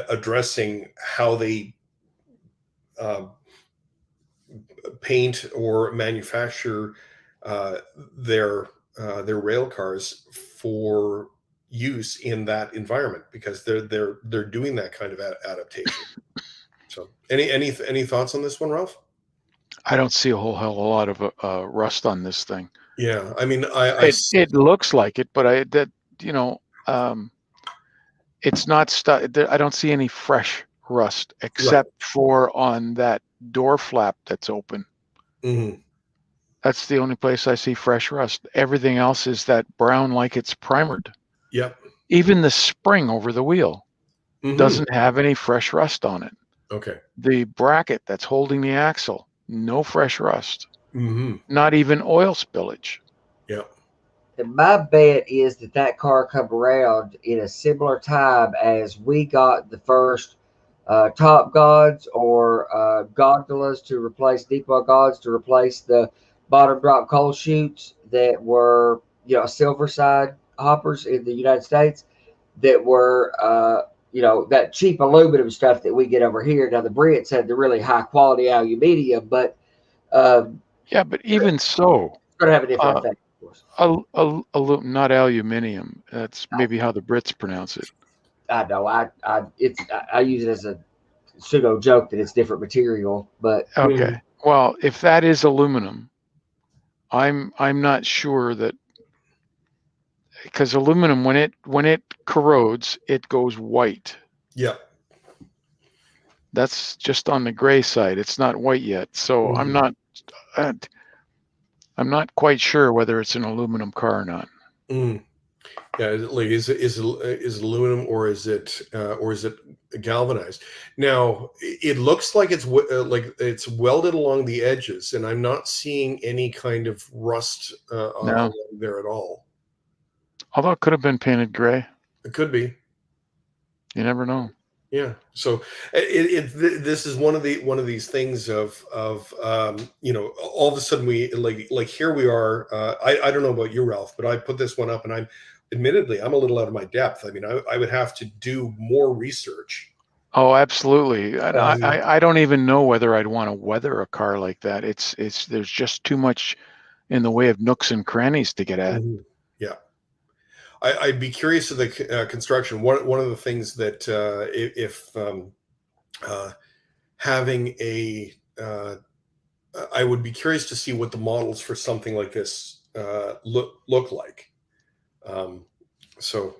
addressing how they uh, paint or manufacture uh, their rail cars for use in that environment, because they're doing that kind of adaptation. So, any thoughts on this one, Ralph? I don't see a whole hell of a lot of rust on this thing. Yeah, I mean, It looks like it, but it's not I don't see any fresh rust except for on that door flap that's open. Mm-hmm. That's the only place I see fresh rust. Everything else is that brown, like it's primered. Yep. Even the spring over the wheel Mm-hmm. doesn't have any fresh rust on it. Okay. The bracket that's holding the axle, no fresh rust. Mm-hmm. Not even oil spillage. Yeah. And my bet is that car come around in a similar time as we got the first Top Gods or gondolas to replace depot gods, to replace the bottom drop coal chutes that were, silver side hoppers in the United States, that were, that cheap aluminum stuff that we get over here. Now, the Brits had the really high quality aluminium, but yeah, but even so, it's going to have a different effect, of course. Not aluminium. That's maybe how the Brits pronounce it. I know. I use it as a pseudo joke that it's different material, but okay. Well, if that is aluminum, I'm not sure that, because aluminum, when it corrodes, it goes white. Yeah. That's just on the gray side. It's not white yet, so I'm not quite sure whether it's an aluminum car or not. Mm. Yeah, like, is aluminum, or is it galvanized? Now, it looks like it's welded along the edges, and I'm not seeing any kind of rust along there at all. Although it could have been painted gray. It could be. You never know. Yeah. So this is one of these things of all of a sudden we like here we are. I don't know about you, Ralph, but I put this one up, and I'm a little out of my depth. I mean, I would have to do more research Oh, absolutely. And Um, I don't even know whether I'd want to weather a car like that. There's just too much in the way of nooks and crannies to get at. mhm. Yeah. I'd be curious of the construction. One of the things that if uh, having a I would be curious to see what the models for something like this look like. Um, so,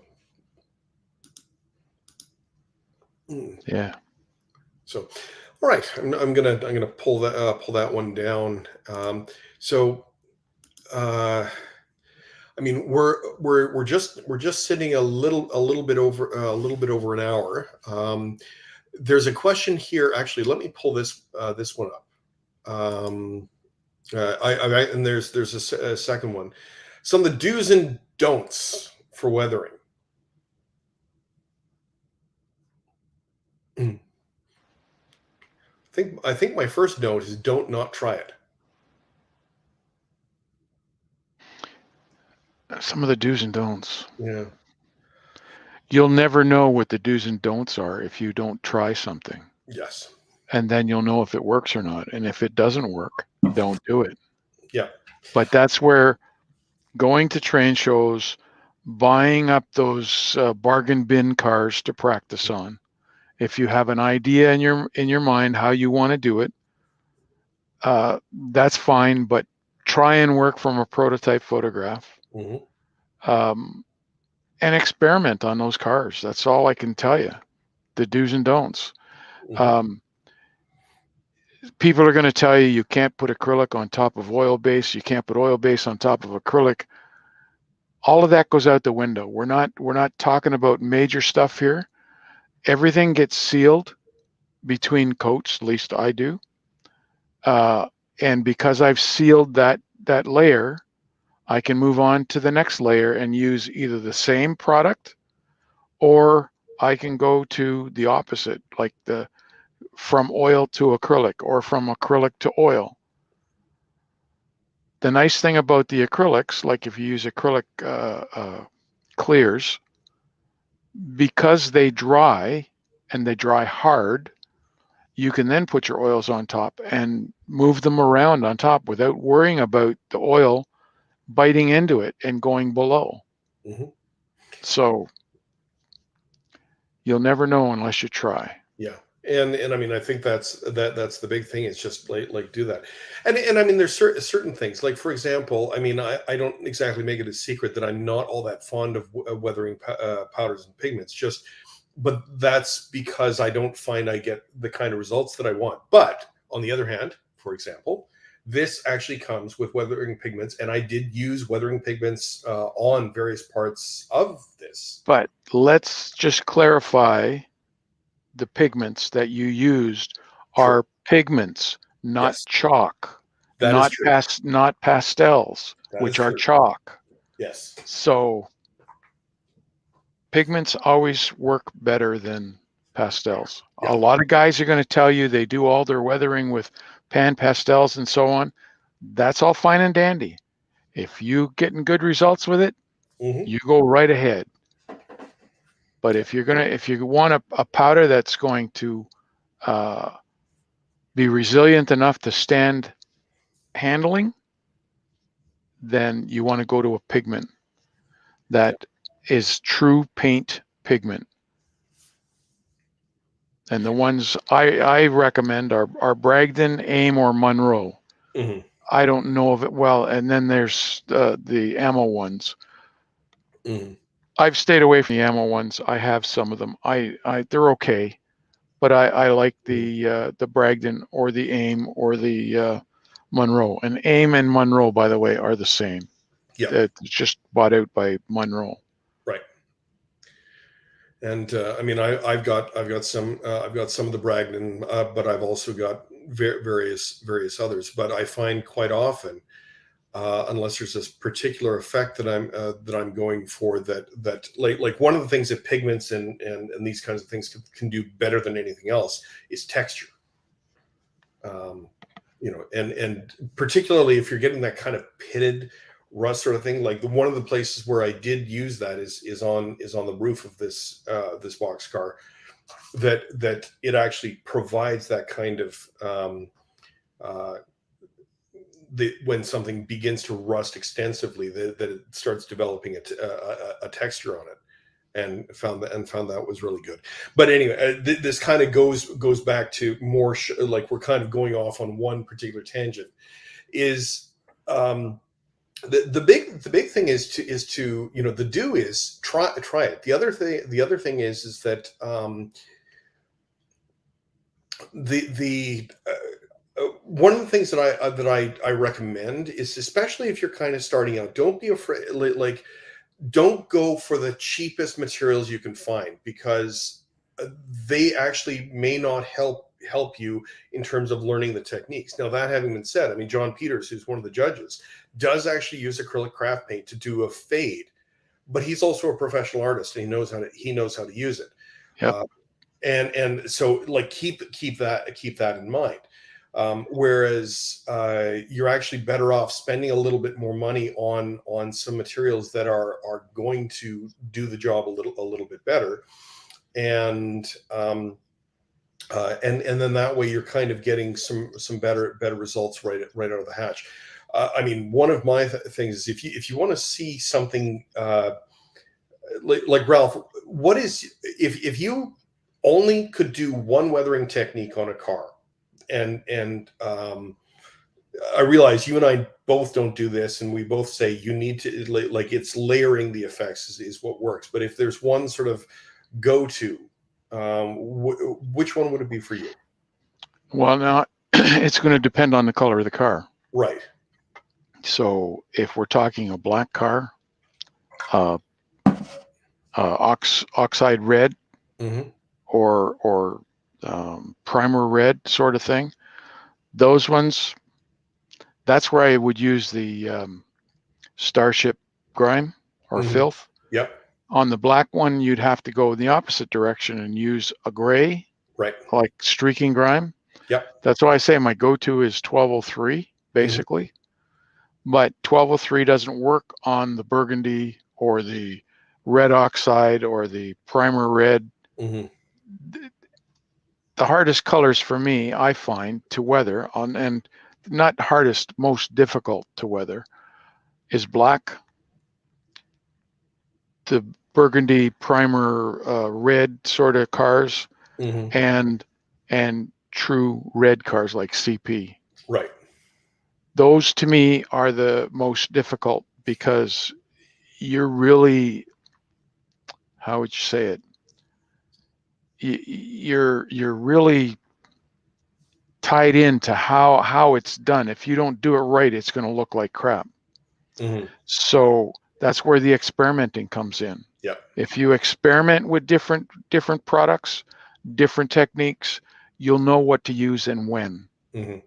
Yeah. so, all right, I'm gonna pull that one down. So, uh, I mean, we're just sitting a little bit over an hour. There's a question here. Actually, let me pull this one up. Um, and there's a second one. Some of the do's and don'ts for weathering. I think my first note is don't not try it. Some of the do's and don'ts. Yeah. You'll never know what the do's and don'ts are if you don't try something. Yes. And then you'll know if it works or not. And if it doesn't work, don't do it. Yeah. But that's where going to train shows, buying up those bargain bin cars to practice on. If you have an idea in your mind how you want to do it, that's fine. But try and work from a prototype photograph, and experiment on those cars. That's all I can tell you. The do's and don'ts. People are going to tell you you can't put acrylic on top of oil base. You can't put oil base on top of acrylic. All of that goes out the window. We're not talking about major stuff here. Everything gets sealed between coats, at least I do. And because I've sealed that layer, I can move on to the next layer and use either the same product, or I can go to the opposite, like from oil to acrylic or from acrylic to oil. The nice thing about the acrylics, like if you use acrylic clears, because they dry and they dry hard, you can then put your oils on top and move them around on top without worrying about the oil biting into it and going below. So you'll never know unless you try. Yeah. And I mean, I think that's the big thing. It's just like do that. And I mean, there's certain things, like, for example, I mean, I don't exactly make it a secret that I'm not all that fond of weathering powders and pigments, but that's because I don't find I get the kind of results that I want. But on the other hand, for example, this actually comes with weathering pigments, and I did use weathering pigments on various parts of this. But let's just clarify, the pigments that you used are pigments, not chalk, not pastels, which are chalk. Yes. So pigments always work better than pastels. A lot of guys are going to tell you they do all their weathering with pan pastels and so on. That's all fine and dandy. If you getting good results with it, you go right ahead. But if you want a powder that's going to be resilient enough to stand handling, then you want to go to a pigment that is true paint pigment. And the ones I recommend are Bragdon, Aim, or Monroe. I don't know of it well. And then there's the ammo ones. I've stayed away from the ammo ones. I have some of them. They're okay, but I like the Bragdon or the Aim or the Monroe. And Aim and Monroe, by the way, are the same. Yeah, it's just bought out by Monroe. Right. And I mean, I've got some of the Bragdon, but I've also got various others. But I find quite often, unless there's this particular effect that I'm going for, that like one of the things that pigments and these kinds of things can do better than anything else is texture. And particularly if you're getting that kind of pitted rust sort of thing, like one of the places where I did use that is on the roof of this box car, that it actually provides that kind of when something begins to rust extensively, that it starts developing a texture on it, and found that was really good. But anyway, this kind of goes back to more like we're kind of going off on one particular tangent. Is the big thing is to the do is try it. The other thing is that one of the things that I recommend is, especially if you're kind of starting out, don't be afraid. Like, don't go for the cheapest materials you can find, because they actually may not help you in terms of learning the techniques. Now, that having been said, I mean, John Peters, who's one of the judges, does actually use acrylic craft paint to do a fade, but he's also a professional artist, and he knows how to use it. Yep. And so, like, keep that in mind. Whereas you're actually better off spending a little bit more money on some materials that are going to do the job a little bit better, and then that way you're kind of getting some better results right out of the hatch. I mean, one of my things is, if you want to see something like Ralph, what is, if you only could do one weathering technique on a car, and I realize you and I both don't do this, and we both say you need to, like, it's layering the effects is what works. But if there's one sort of go-to, which one would it be for you? Well, now it's going to depend on the color of the car. Right. So if we're talking a black car, oxide red, Mm-hmm. or primer red sort of thing, those ones, that's where I would use the Starship grime or Mm-hmm. filth. Yep. On the black one, you'd have to go in the opposite direction and use a gray, right, like streaking grime. Yep. That's why I say my go-to is 1203, basically. Mm-hmm. But 1203 doesn't work on the burgundy or the red oxide or the primer red. Mm-hmm. The hardest colors for me, I find, to weather on, and not hardest, most difficult to weather, is black, the burgundy primer red sort of cars, Mm-hmm. and true red cars like CP. Right. Those to me are the most difficult, because you're really, how would you say it? You're really tied into how it's done. If you don't do it right, it's going to look like crap. Mm-hmm. So that's where the experimenting comes in. Yeah. If you experiment with different products, different techniques, you'll know what to use and when. Mm-hmm.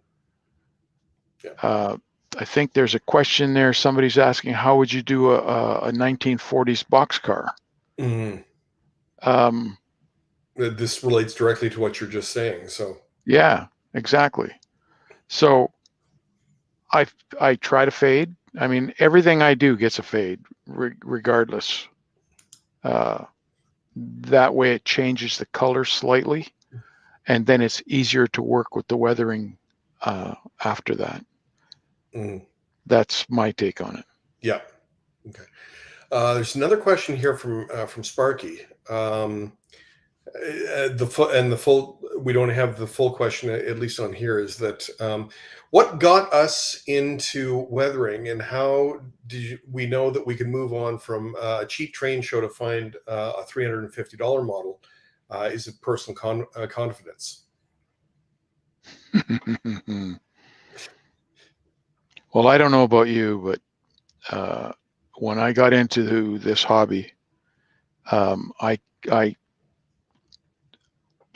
Yeah. I think there's a question there. Somebody's asking, how would you do a 1940s boxcar? Mm-hmm. This relates directly to what you're just saying. So yeah, exactly. So I try to fade. I mean, everything I do gets a fade, regardless. That way it changes the color slightly, and then it's easier to work with the weathering after that. Mm-hmm. That's my take on it. Yeah. Okay. There's another question here from Sparky. We don't have the full question, at least on here, is that what got us into weathering, and how did we know that we could move on from a cheap train show to find a $350 model? Is it personal confidence? Well, I don't know about you, but when I got into this hobby, I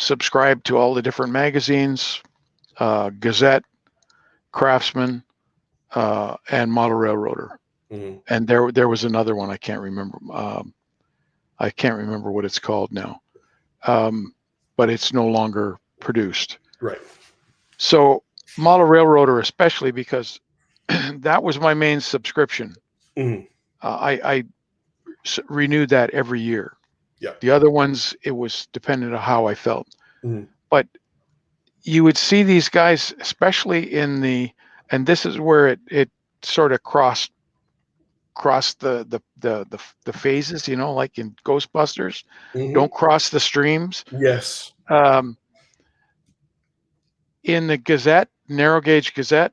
subscribed to all the different magazines, Gazette, Craftsman, and Model Railroader. Mm-hmm. And there was another one I can't remember. I can't remember what it's called now, but it's no longer produced. Right. So Model Railroader, especially because that was my main subscription. Mm-hmm. I renewed that every year. Yeah. The other ones, it was dependent on how I felt. Mhm. But you would see these guys, especially in the, and this is where it sort of crossed the phases, like in Ghostbusters. Mhm. Don't cross the streams. Yes. In the Gazette, narrow gauge Gazette,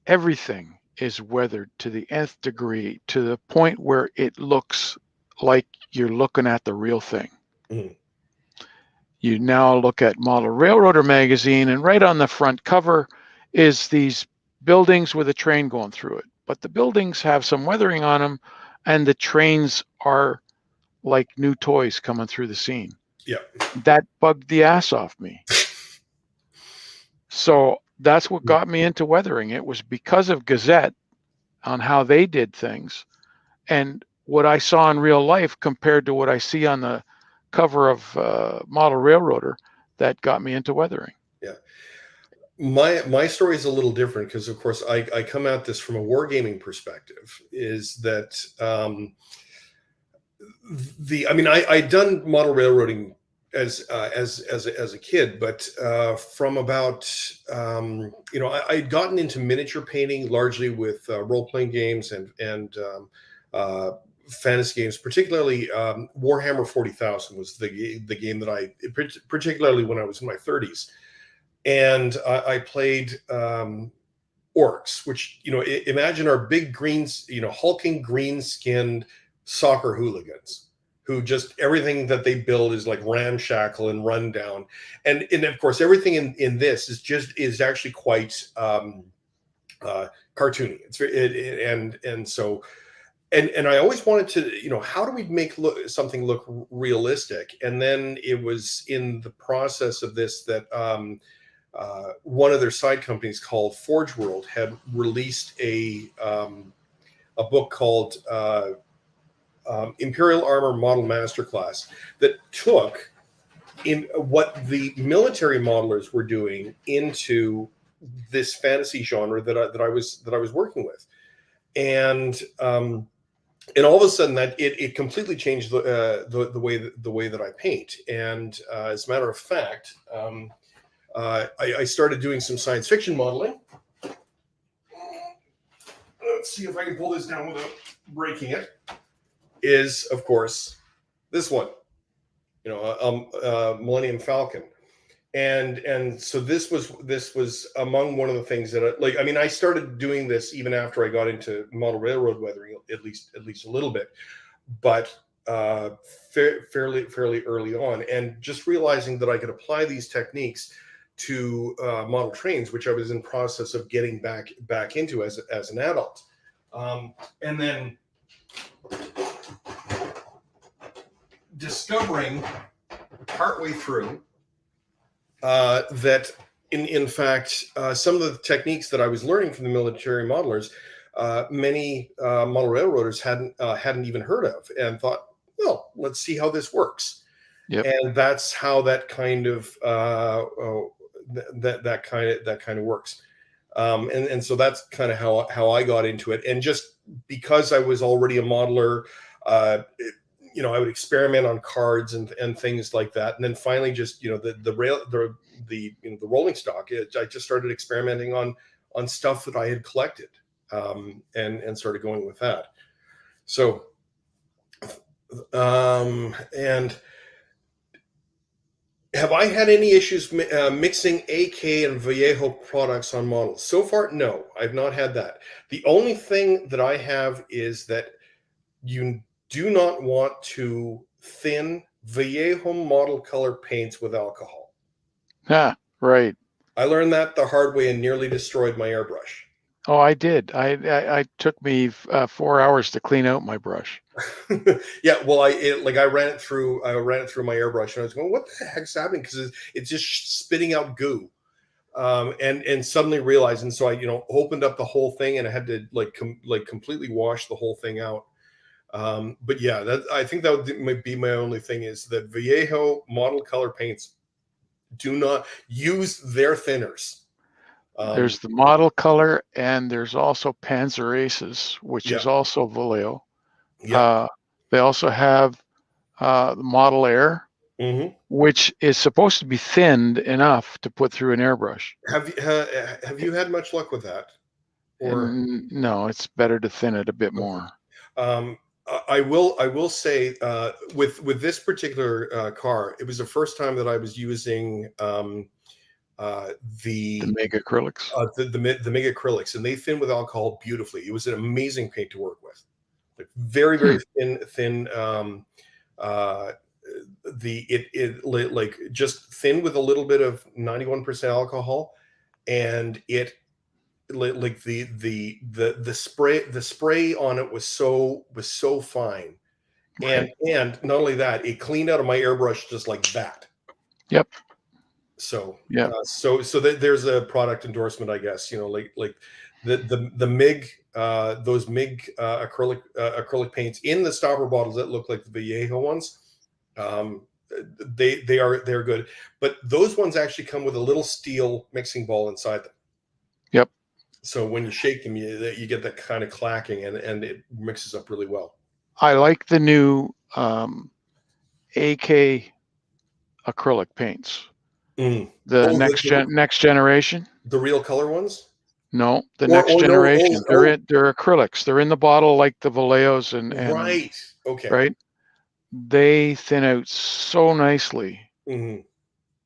everything is weathered to the nth degree, to the point where it looks like you're looking at the real thing. Mhm. You now look at Model Railroader magazine, and right on the front cover is these buildings with a train going through it. But the buildings have some weathering on them, and the trains are like new toys coming through the scene. Yeah. That bugged the ass off me. So that's what got me into weathering. It was because of Gazette on how they did things, and what I saw in real life compared to what I see on the cover of Model Railroader, that got me into weathering. Yeah. My story is a little different because, of course, I come at this from a wargaming perspective. Is that I'd done model railroading as a kid, but from about I'd gotten into miniature painting largely with role playing games and fantasy games, particularly Warhammer 40,000 was the game that particularly when I was in my 30s, and I played orcs, which imagine our big greens, hulking green skinned soccer hooligans who just everything that they build is like ramshackle and rundown, and of course everything in this is actually quite cartoony. It's and so and I always wanted to how do we make something look realistic, and then it was in the process of this that one of their side companies called Forge World had released a book called Imperial Armor Model Masterclass that took in what the military modelers were doing into this fantasy genre that I was working with, and all of a sudden that it completely changed the way that I paint. And as a matter of fact, I started doing some science fiction modeling. Let's see if I can pull this down without breaking it. Is of course this one, Millennium Falcon, and so this was among one of the things that I started doing this even after I got into model railroad weathering, at least a little bit, but fairly early on, and just realizing that I could apply these techniques to model trains, which I was in process of getting back into as an adult, and then discovering partway through that in fact some of the techniques that I was learning from the military modelers, many model railroaders hadn't even heard of, and thought, well, let's see how this works. Yep. And that's how that kind of that kind of works. And so that's kind of how I got into it. And just because I was already a modeler, I would experiment on cards and things like that. And then finally, just the rolling stock, I just started experimenting on stuff that I had collected, and started going with that. So, and have I had any issues mixing AK and Vallejo products on models? So far, no, I've not had that. The only thing that I have is that you do not want to thin Vallejo model color paints with alcohol. Right. I learned that the hard way and nearly destroyed my airbrush. Oh, I did. I took me 4 hours to clean out my brush. Yeah, well, I ran it through my airbrush, and I was going, what the heck's happening? Because it's just spitting out goo. And suddenly realized, and so I opened up the whole thing, and I had to completely wash the whole thing out. But yeah, I think that would be my only thing, is that Vallejo model color paints do not use their thinners. There's the model color, and there's also Panzer Aces, which is also Vallejo. Yeah. They also have the Model Air, Hmm. which is supposed to be thinned enough to put through an airbrush. Have you had much luck with that? Or And no, it's better to thin it a bit more. um, I will say with this particular car, it was the first time that I was using The MIG acrylics. the MIG acrylics, and they thin with alcohol beautifully. It was an amazing paint to work with, like very very thin. Uh, like just thin with a little bit of 91% alcohol, and it like the spray on it was so fine, and Right. and not only that, it cleaned out of my airbrush just like that. Yep. So Yep. so there's a product endorsement, I guess, like the MIG, those MIG acrylic paints in the stopper bottles that look like the Vallejo ones. um they're good, but those ones actually come with a little steel mixing ball inside them. Yep. So when you shake them, you get that kind of clacking, and it mixes up really well. I like the new AK acrylic paints. Mm. The Oh, next generation. the real color ones? No, the Or next no, generation. They're acrylics. They're in the bottle like the Vallejos and right. Okay. right. They thin out so nicely Hmm.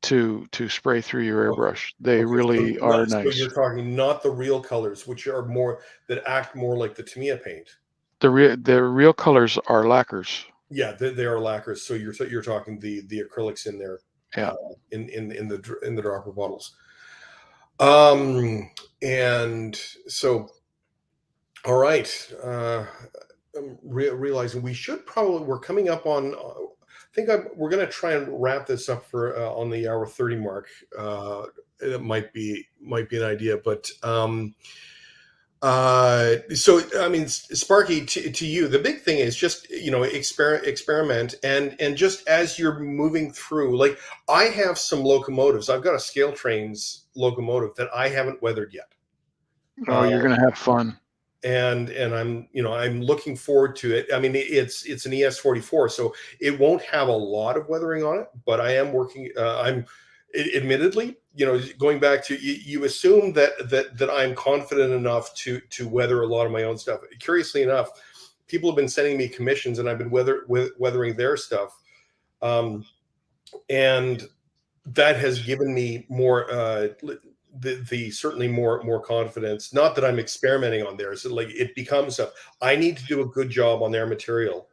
to spray through your Okay. airbrush. They Okay. really are So nice. you're talking not the real colors, which are more, that act more like the Tamiya paint. The real colors are lacquers. Yeah, they are lacquers. So you're talking the acrylics in there, Yeah. in the dropper bottles. And so, all right. I'm realizing we're coming up on. I think we're going to try and wrap this up for on the hour 30 mark. It might be an idea, but so I mean, Sparky, to you, the big thing is just experiment, and just as you're moving through, like I have some locomotives. I've got a Scale Trains locomotive that I haven't weathered yet. Oh, you're gonna have fun. And I'm looking forward to it. I mean, it's an ES44, so it won't have a lot of weathering on it, but I am working. Admittedly, going back to you assume that I'm confident enough to weather a lot of my own stuff. Curiously enough, people have been sending me commissions, and I've been weathering their stuff, and that has given me more the certainly more confidence. Not that I'm experimenting on theirs. So like it becomes I need to do a good job on their material.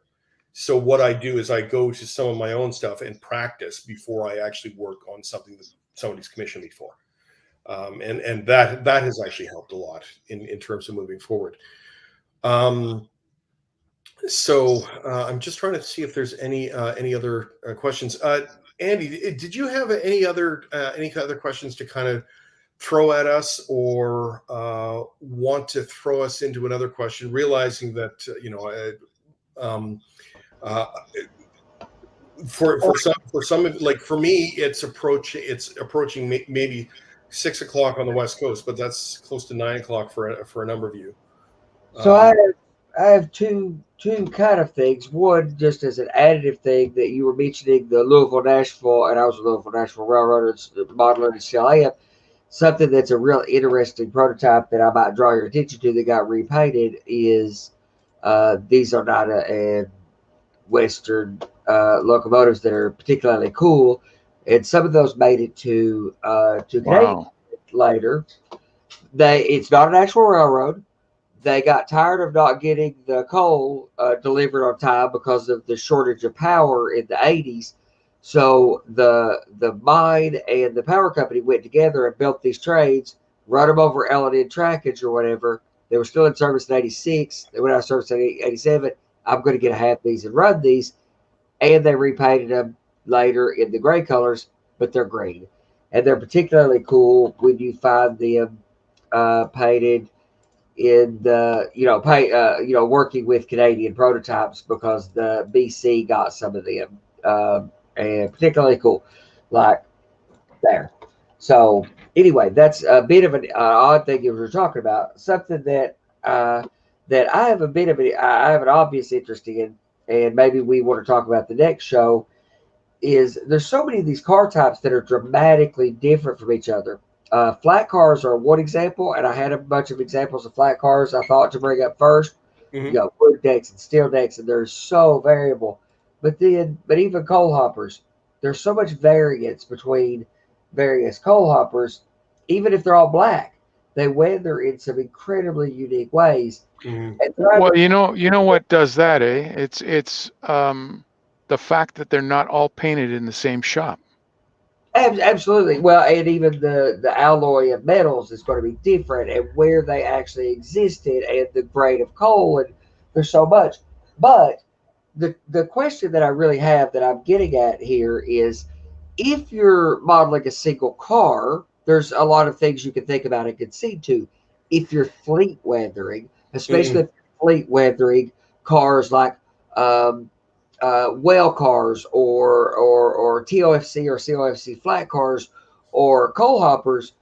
So what I do is I go to some of my own stuff and practice before I actually work on something that somebody's commissioned me for. And that has actually helped a lot in terms of moving forward. So I'm just trying to see if there's any other questions. Andy, did you have any other questions to kind of throw at us, or want to throw us into another question, realizing that for some, like for me, it's approaching maybe 6 o'clock on the West Coast, but that's close to 9 o'clock for a number of you. So I have two kind of things. One, just as an additive thing, that you were mentioning the Louisville Nashville, and I was a Louisville Nashville Railroader modeler and still am. Something that's a real interesting prototype that I might draw your attention to that got repainted is these are not a Western locomotives that are particularly cool, and some of those made it to Canadian later. It's not an actual railroad. They got tired of not getting the coal delivered on time because of the shortage of power in the 80s. So the mine and the power company went together and built these trains, run them over L&N trackage or whatever. They were still in service in 86. They went out of service in 87. I'm going to get a half these and run these. And they repainted them later in the gray colors, but they're green. And they're particularly cool when you find them painted in the working with Canadian prototypes, because the BC got some of them, and particularly cool, like there. So anyway, that's a bit of an odd thing you were talking about. Something that I have a bit of I have an obvious interest in and maybe we want to talk about the next show, is there's so many of these car types that are dramatically different from each other. Flat cars are one example, and I had a bunch of examples of flat cars I thought to bring up first. You Mhm. got wood decks and steel decks, and they're so variable. But even coal hoppers, there's so much variance between various coal hoppers. Even if they're all black, they weather in some incredibly unique ways. Mhm. And Well, driving, you know what does that, eh? It's the fact that they're not all painted in the same shop. absolutely. Well, and even the alloy of metals is going to be different, and where they actually existed, and the grade of coal, and there's so much. But the question that I really have that I'm getting at here is, if you're modeling a single car, there's a lot of things you can think about and concede to. If you're fleet weathering, especially Mhm. if you're fleet weathering cars like um, well cars or TOFC or COFC flat cars or coal hoppers,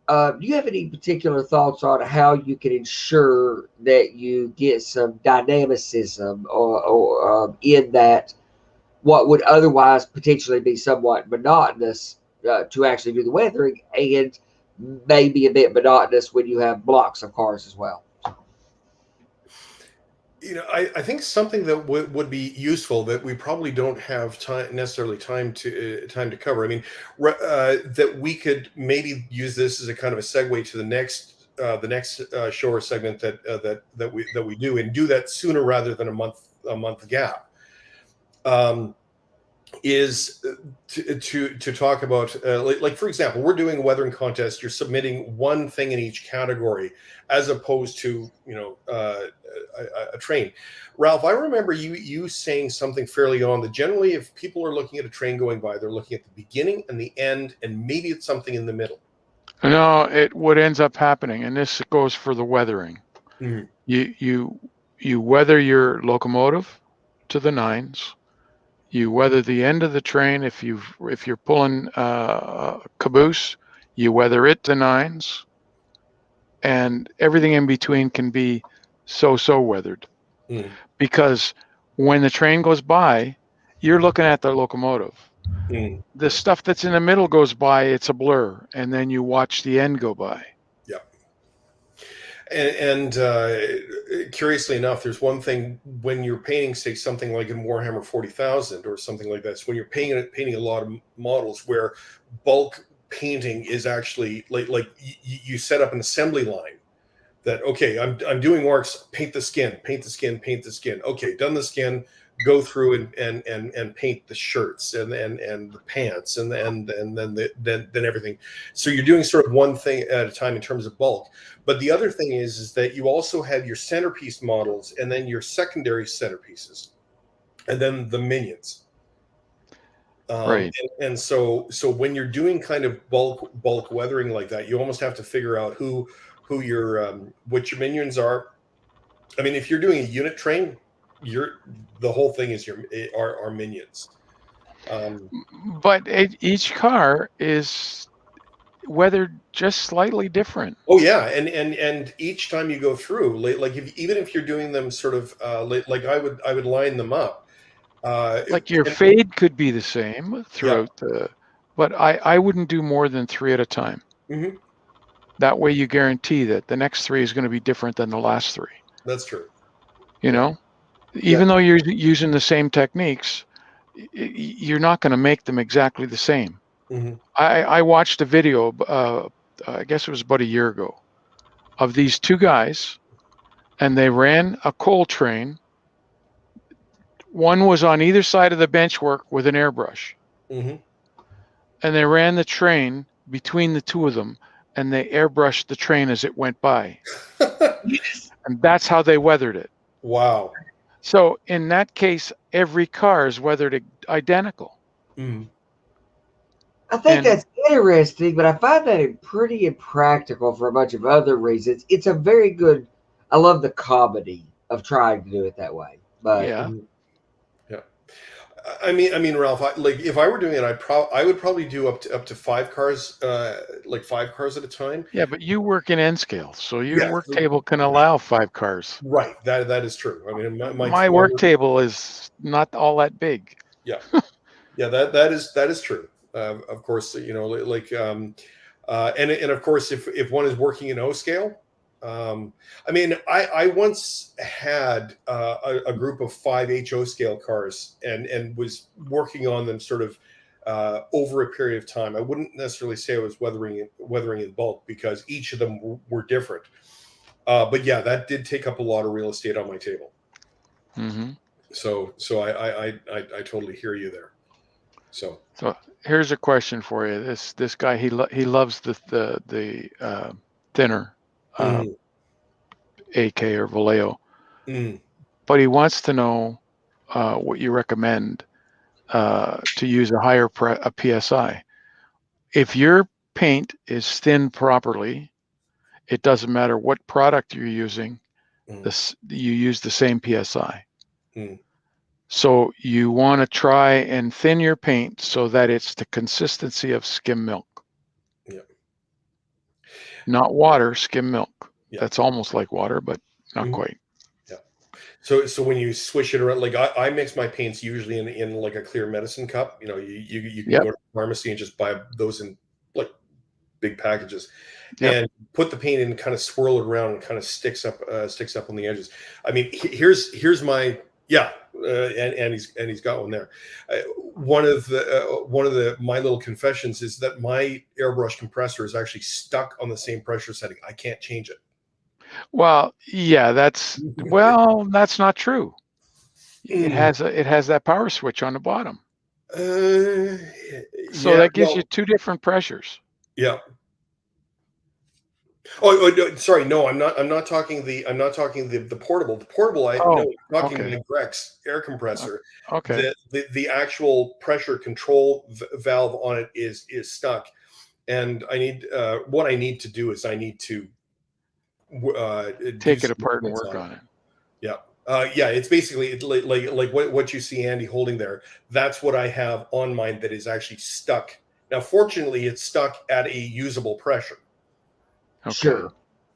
do you have any particular thoughts on how you can ensure that you get some dynamicism in that what would otherwise potentially be somewhat monotonous to actually do the weathering, and maybe a bit monotonous when you have blocks of cars as well? I think something that would be useful that we probably don't have time to cover. I mean, that we could maybe use this as a kind of a segue to the next show or segment that we do, and do that sooner rather than a month gap. Um, is to talk about like, for example, we're doing a weathering contest. You're submitting one thing in each category, as opposed to a train. Ralph, I remember you saying something fairly on that generally, if people are looking at a train going by, they're looking at the beginning and the end, and maybe it's something in the middle. No, it what ends up happening, and this goes for the weathering. Mhm. You weather your locomotive to the nines. You weather the end of the train if you're pulling a caboose, you weather it to nines, and everything in between can be so weathered, Mhm. because when the train goes by, you're looking at the locomotive. Mhm. The stuff that's in the middle goes by, it's a blur, and then you watch the end go by. Yeah. And curiously enough, there's one thing when you're painting, say, something like in Warhammer 40,000 or something like that. So when you're painting a lot of models, where bulk painting is actually like you set up an assembly line. That, okay, I'm doing orcs. Paint the skin, paint the skin, paint the skin. Okay, done the skin. Go through and paint the shirts and the pants and then everything. So you're doing sort of one thing at a time in terms of bulk. But the other thing is that you also have your centerpiece models, and then your secondary centerpieces, and then the minions. Right. And so when you're doing kind of bulk weathering like that, you almost have to figure out who your what your minions are. I mean, if you're doing a unit train, you're the whole thing is are minions. But each car is weathered just slightly different. Oh yeah, and each time you go through, like even if you're doing them sort of like I would line them up. Like your And, fade could be the same yeah. throughout but I wouldn't do more than 3 at a time. Hmm. That way you guarantee that the next 3 is going to be different than the last 3. That's true. You Yeah. know, Yeah. even though you're using the same techniques, you're not going to make them exactly the same. Hmm. I watched a video, I guess it was about a year ago, of these two guys, and they ran a coal train. One was on either side of the benchwork with an airbrush, Hmm. and they ran the train between the two of them, and they airbrushed the train as it went by. And that's how they weathered it. Wow. So in that case, every car is weathered identical. Mm. I think And that's interesting, but I find that pretty impractical for a bunch of other reasons. It's a very good. I love the comedy of trying to do it that way, but yeah, Mhm. Yeah. I mean, Ralph. Like, if I were doing it, I would probably do up to 5 cars, like 5 cars at a time. Yeah, but you work in N scale, so your Yeah, work table can allow 5 cars. right. That is true. I mean, My work table is not all that big. yeah, yeah. That is true. Of course, like and of course, if one is working in O scale. I mean, I once had a group of 5 HO scale cars and was working on them sort of over a period of time. I wouldn't necessarily say I was weathering in bulk because each of them were different. But yeah, that did take up a lot of real estate on my table. Mm-hmm. So I totally hear you there. So here's a question for you. This guy he loves the thinner AK or Vallejo, but he wants to know what you recommend to use a higher PSI. If your paint is thin properly, it doesn't matter what product you're using. You use the same PSI. So you want to try and thin your paint so that it's the consistency of skim milk. Yeah. Not water, skim milk. Yeah. That's almost like water, but not quite. Yeah. So when you swish it around, like I mix my paints usually in like a clear medicine cup. You can go to the pharmacy and just buy those in like big packages, and put the paint in and kind of swirl it around and kind of sticks up on the edges. I mean, here's my and he's got one there. One of my little confessions is that my airbrush compressor is actually stuck on the same pressure setting. I can't change it. Well, yeah, that's not true. It has that power switch on the bottom. So that gives you two different pressures. Yeah. Oh, sorry. No, I'm not talking the portable. The portable. I'm talking the Grex air compressor. Okay. The actual pressure control valve on it is stuck, and what I need to do is I need to take it apart and work on it. Yeah. Yeah, it's basically like what you see Andy holding there. That's what I have on mine that is actually stuck. Now, fortunately, it's stuck at a usable pressure. Okay. Sure.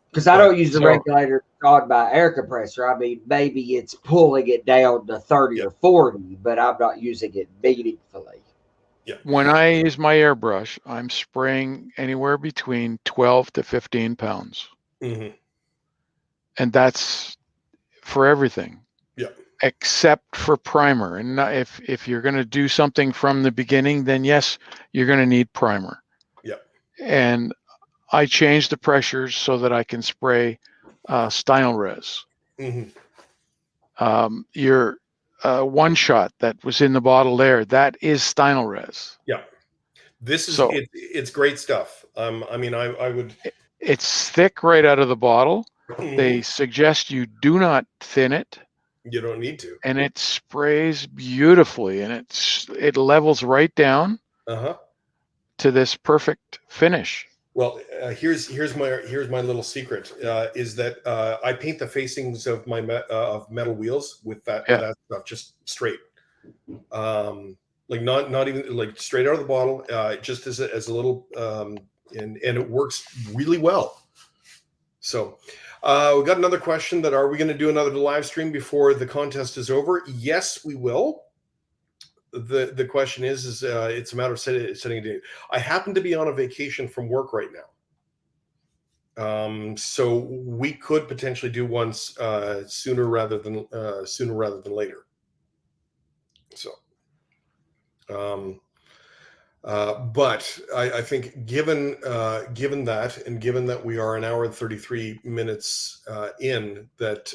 Because I don't use the regulator drawn by air compressor. I mean, maybe it's pulling it down to 30 or 40, but I'm not using it meaningfully. Yeah. When I use my airbrush, I'm spraying anywhere between 12 to 15 pounds. Mm-hmm. And that's for everything. Yeah. Except for primer. And if you're going to do something from the beginning, then yes, you're going to need primer. Yeah. And I changed the pressures so that I can spray Stynylrez. Mm-hmm. Your one shot that was in the bottle there, that is Stynylrez. Yeah. This is it's great stuff. I mean, I would. It's thick right out of the bottle. They suggest you do not thin it. You don't need to. And it sprays beautifully, and it levels right down to this perfect finish. Well, here's my little secret is that I paint the facings of my of metal wheels with that stuff just straight, like not even like straight out of the bottle, just as a little, and it works really well. So we got another question that are we going to do another live stream before the contest is over? Yes, we will. The question is it's a matter of setting a date. I happen to be on a vacation from work right now, so we could potentially do one sooner rather than later. So, but I think given that, and given that we are an hour and 33 minutes in, that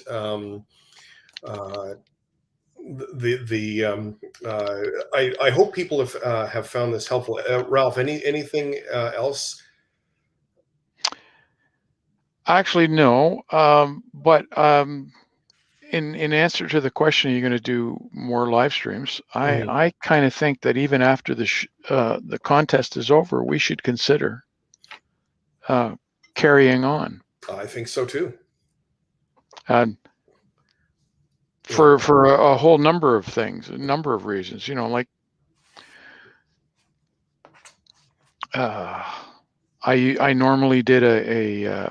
I hope people have found this helpful. Ralph, anything else? Actually, no. But in answer to the question, you're going to do more live streams. I kind of think that even after the contest is over, we should consider carrying on. I think so too. for a whole number of things, a number of reasons. You know, like I normally did a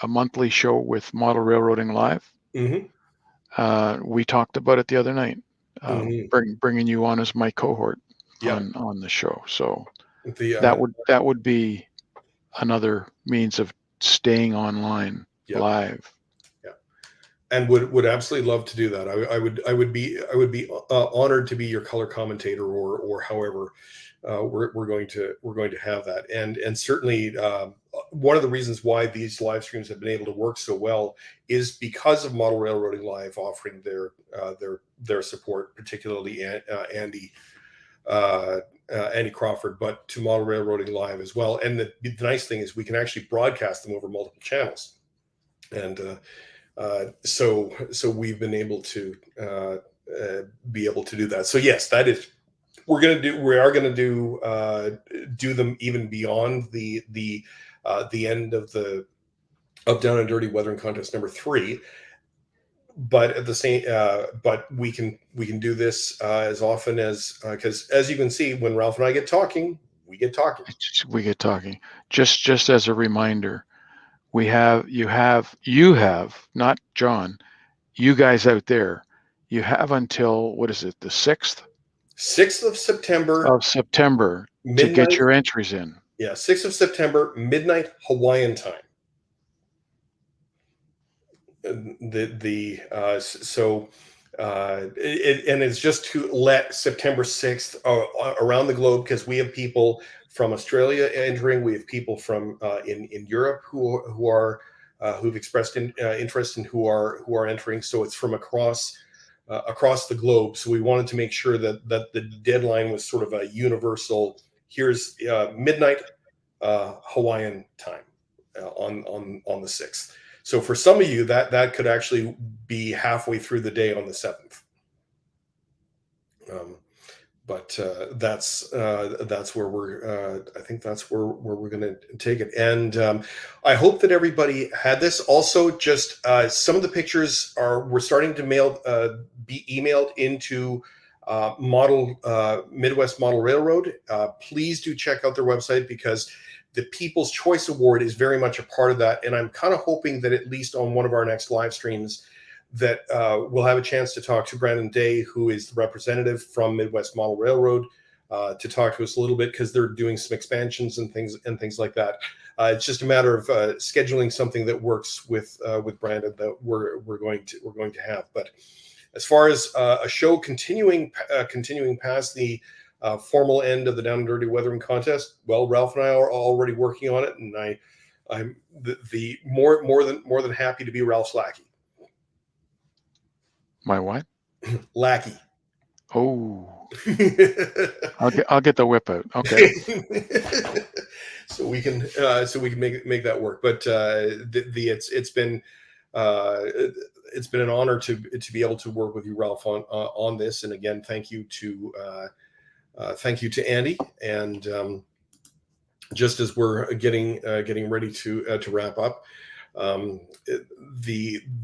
monthly show with Model Railroading Live. We talked about it the other night, bringing you on as my cohort on the show. So that would be another means of staying online live. And would absolutely love to do that. I would be honored to be your color commentator or however we're going to have that. And certainly one of the reasons why these live streams have been able to work so well is because of Model Railroading Live offering their support, particularly Andy Crawford, but to Model Railroading Live as well. And the nice thing is we can actually broadcast them over multiple channels, and so we've been able to do that. So yes, that is we are going to do them even beyond the end of Down and Dirty Weathering Contest number 3. But at the same, but we can do this as often as, because as you can see, when Ralph and I get talking, we get talking. Just as a reminder, you have not John, you guys out there, you have until, what is it, the 6th of September to get your entries in. Yeah, 6th of September, midnight Hawaiian time. And it's just to let September 6th around the globe, because we have people from Australia entering, we have people from in Europe who've expressed interest and who are entering. So it's from across the globe. So we wanted to make sure that the deadline was sort of a universal. Here's midnight Hawaiian time on the 6th. So for some of you, that could actually be halfway through the day on the 7th. But that's where we're. I think that's where we're going to take it. And I hope that everybody had this. Also, just some of the pictures we're starting to be emailed into Midwest Model Railroad. Please do check out their website, because the People's Choice Award is very much a part of that. And I'm kind of hoping that at least on one of our next live streams that we'll have a chance to talk to Brandon Day, who is the representative from Midwest Model Railroad, to talk to us a little bit, because they're doing some expansions and things like that. It's just a matter of scheduling something that works with Brandon that we're going to have. But as far as a show continuing past the formal end of the Down and Dirty Weathering Contest, well, Ralph and I are already working on it, and I'm the more than happy to be Ralph's lackey. My what? Lackey. Oh. I'll get the whip out. Okay. So we can make that work. But it's been an honor to be able to work with you, Ralph, on this. And again, thank you to Andy. And just as we're getting ready to wrap up,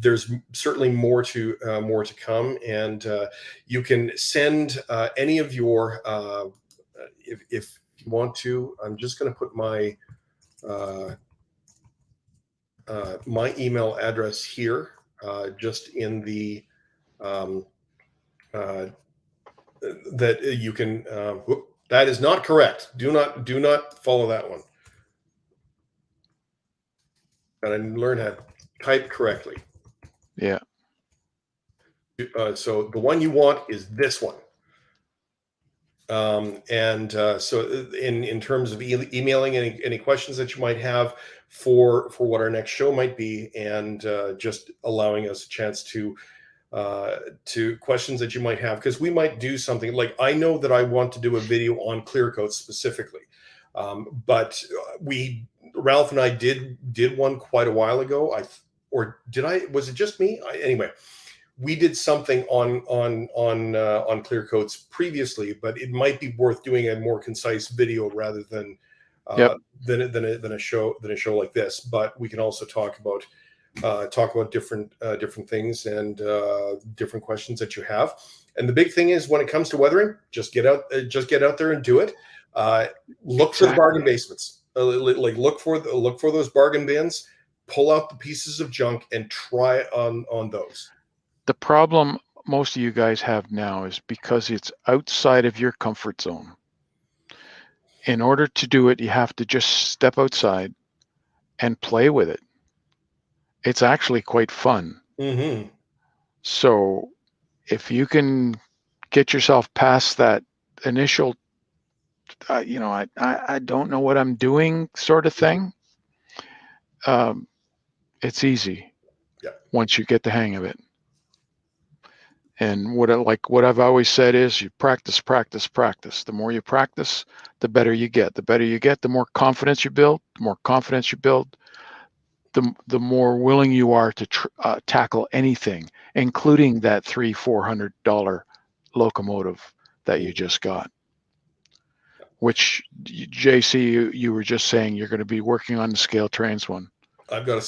there's certainly more to come, and you can send any of your if you want to. I'm just going to put my my email address here, just in the that you can. That is not correct. Do not follow that one. And I learn how to type correctly. Yeah. So the one you want is this one. So in terms of emailing any questions that you might have for what our next show might be, and just allowing us a chance to questions that you might have, because we might do something like, I know that I want to do a video on clear coats specifically, but Ralph and I did one quite a while ago. Was it just me? Anyway, we did something on clear coats previously, but it might be worth doing a more concise video rather than a show like this. But we can also talk about talk about different things and different questions that you have. And the big thing is, when it comes to weathering, just get out there and do it. Look for the bargain basements. Like look for those bargain bins. Pull out the pieces of junk and try it on those. The problem most of you guys have now is because it's outside of your comfort zone. In order to do it, you have to just step outside and play with it. It's actually quite fun. Mm-hmm. So if you can get yourself past that initial, I don't know what I'm doing sort of thing, it's easy once you get the hang of it. And what I've always said is, you practice, practice, practice. The more you practice, the better you get. The better you get, the more confidence you build. The more confidence you build, the more willing you are to tackle anything, including that $300-400 locomotive that you just got. Which, JC, you were just saying you're going to be working on the scale trains one. I've got a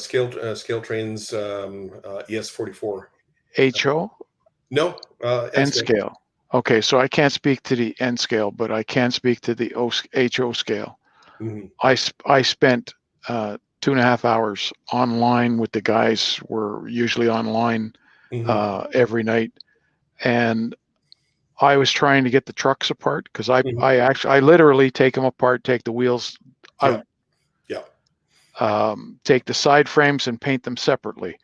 scale trains ES44. HO? No, N scale. Okay, so I can't speak to the N scale, but I can speak to the HO scale. Mm-hmm. I spent 2.5 hours online with the guys. We're usually online every night, and I was trying to get the trucks apart because I literally take them apart, take the wheels out, take the side frames and paint them separately.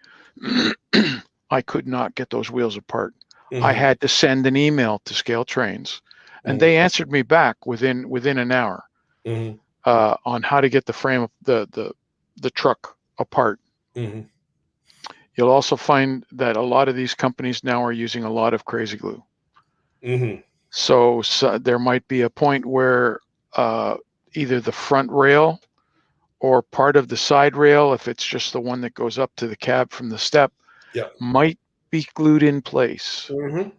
I could not get those wheels apart. Mm-hmm. I had to send an email to Scale Trains, and they answered me back within an hour on how to get the frame of the truck apart. Mm-hmm. You'll also find that a lot of these companies now are using a lot of crazy glue. Mm-hmm. So there might be a point where either the front rail or part of the side rail, if it's just the one that goes up to the cab from the step, might be glued in place. Mm-hmm.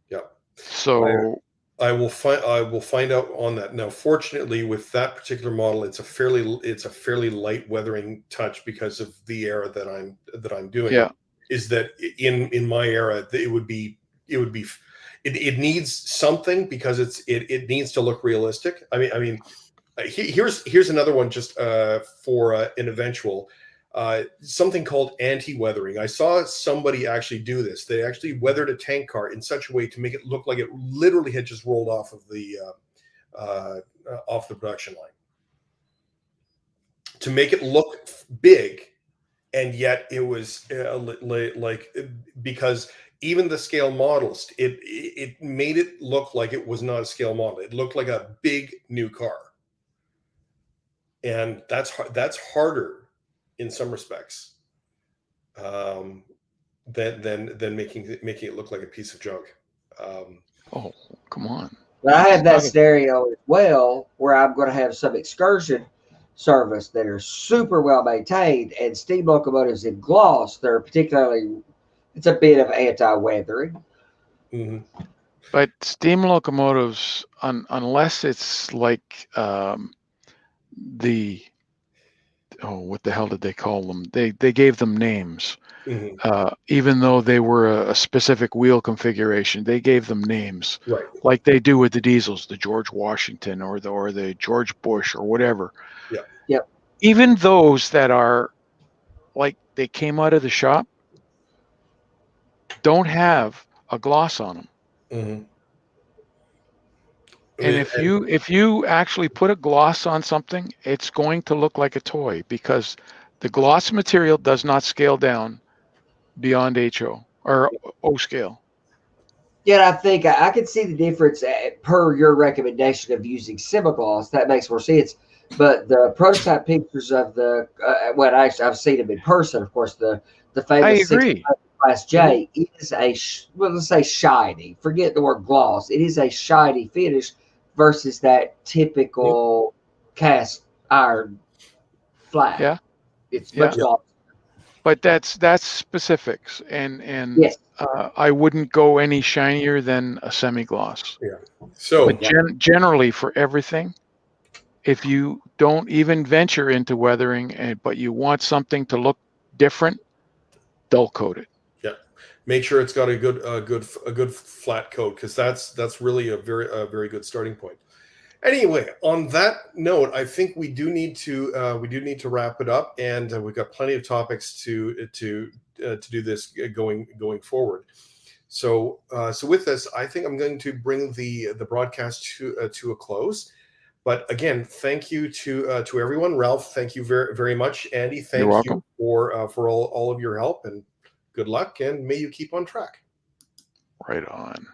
Yeah. So I will find out on that. Now, fortunately, with that particular model, it's a fairly light weathering touch because of the era that I'm doing. Yeah. Is that in my era, it needs something because it needs to look realistic. I mean, here's another one just for an eventual. Something called anti-weathering. I saw somebody actually do this. They actually weathered a tank car in such a way to make it look like it literally had just rolled off of the production line, to make it look big, and yet it was because even the scale models, it made it look like it was not a scale model. It looked like a big new car, and that's harder in some respects than making it look like a piece of junk. Oh, come on. But I have that scenario as well, where I'm going to have some excursion service that are super well maintained, and steam locomotives in gloss, they're particularly, it's a bit of anti-weathering. Mm-hmm. But steam locomotives, unless it's like what the hell did they call them? They gave them names. Mm-hmm. Even though they were a specific wheel configuration, they gave them names, right? Like they do with the diesels, the George Washington or the George Bush or whatever. Yeah. Yep. Even those that are like they came out of the shop don't have a gloss on them. Mm-hmm. And if you actually put a gloss on something, it's going to look like a toy because the gloss material does not scale down beyond HO or O scale. Yeah, I think I could see the difference per your recommendation of using semi-gloss. That makes more sense. But the prototype pictures of the I've seen them in person. Of course, the famous 600 Class J is let's say shiny. Forget the word gloss. It is a shiny finish versus that typical cast iron flat. Yeah, it's much gloss. But that's specifics, and yes. I wouldn't go any shinier than a semi-gloss. Yeah. So, but generally for everything, if you don't even venture into weathering, but you want something to look different, dull coat it. Yeah, make sure it's got a good flat coat, because that's really a very good starting point. Anyway, on that note, I think we do need to wrap it up, and we've got plenty of topics to do this going forward. So with this, I think I'm going to bring the broadcast to a close. But again, thank you to everyone. Ralph, thank you very much. Andy, You're thank you welcome. for all of your help, and good luck, and may you keep on track. Right on.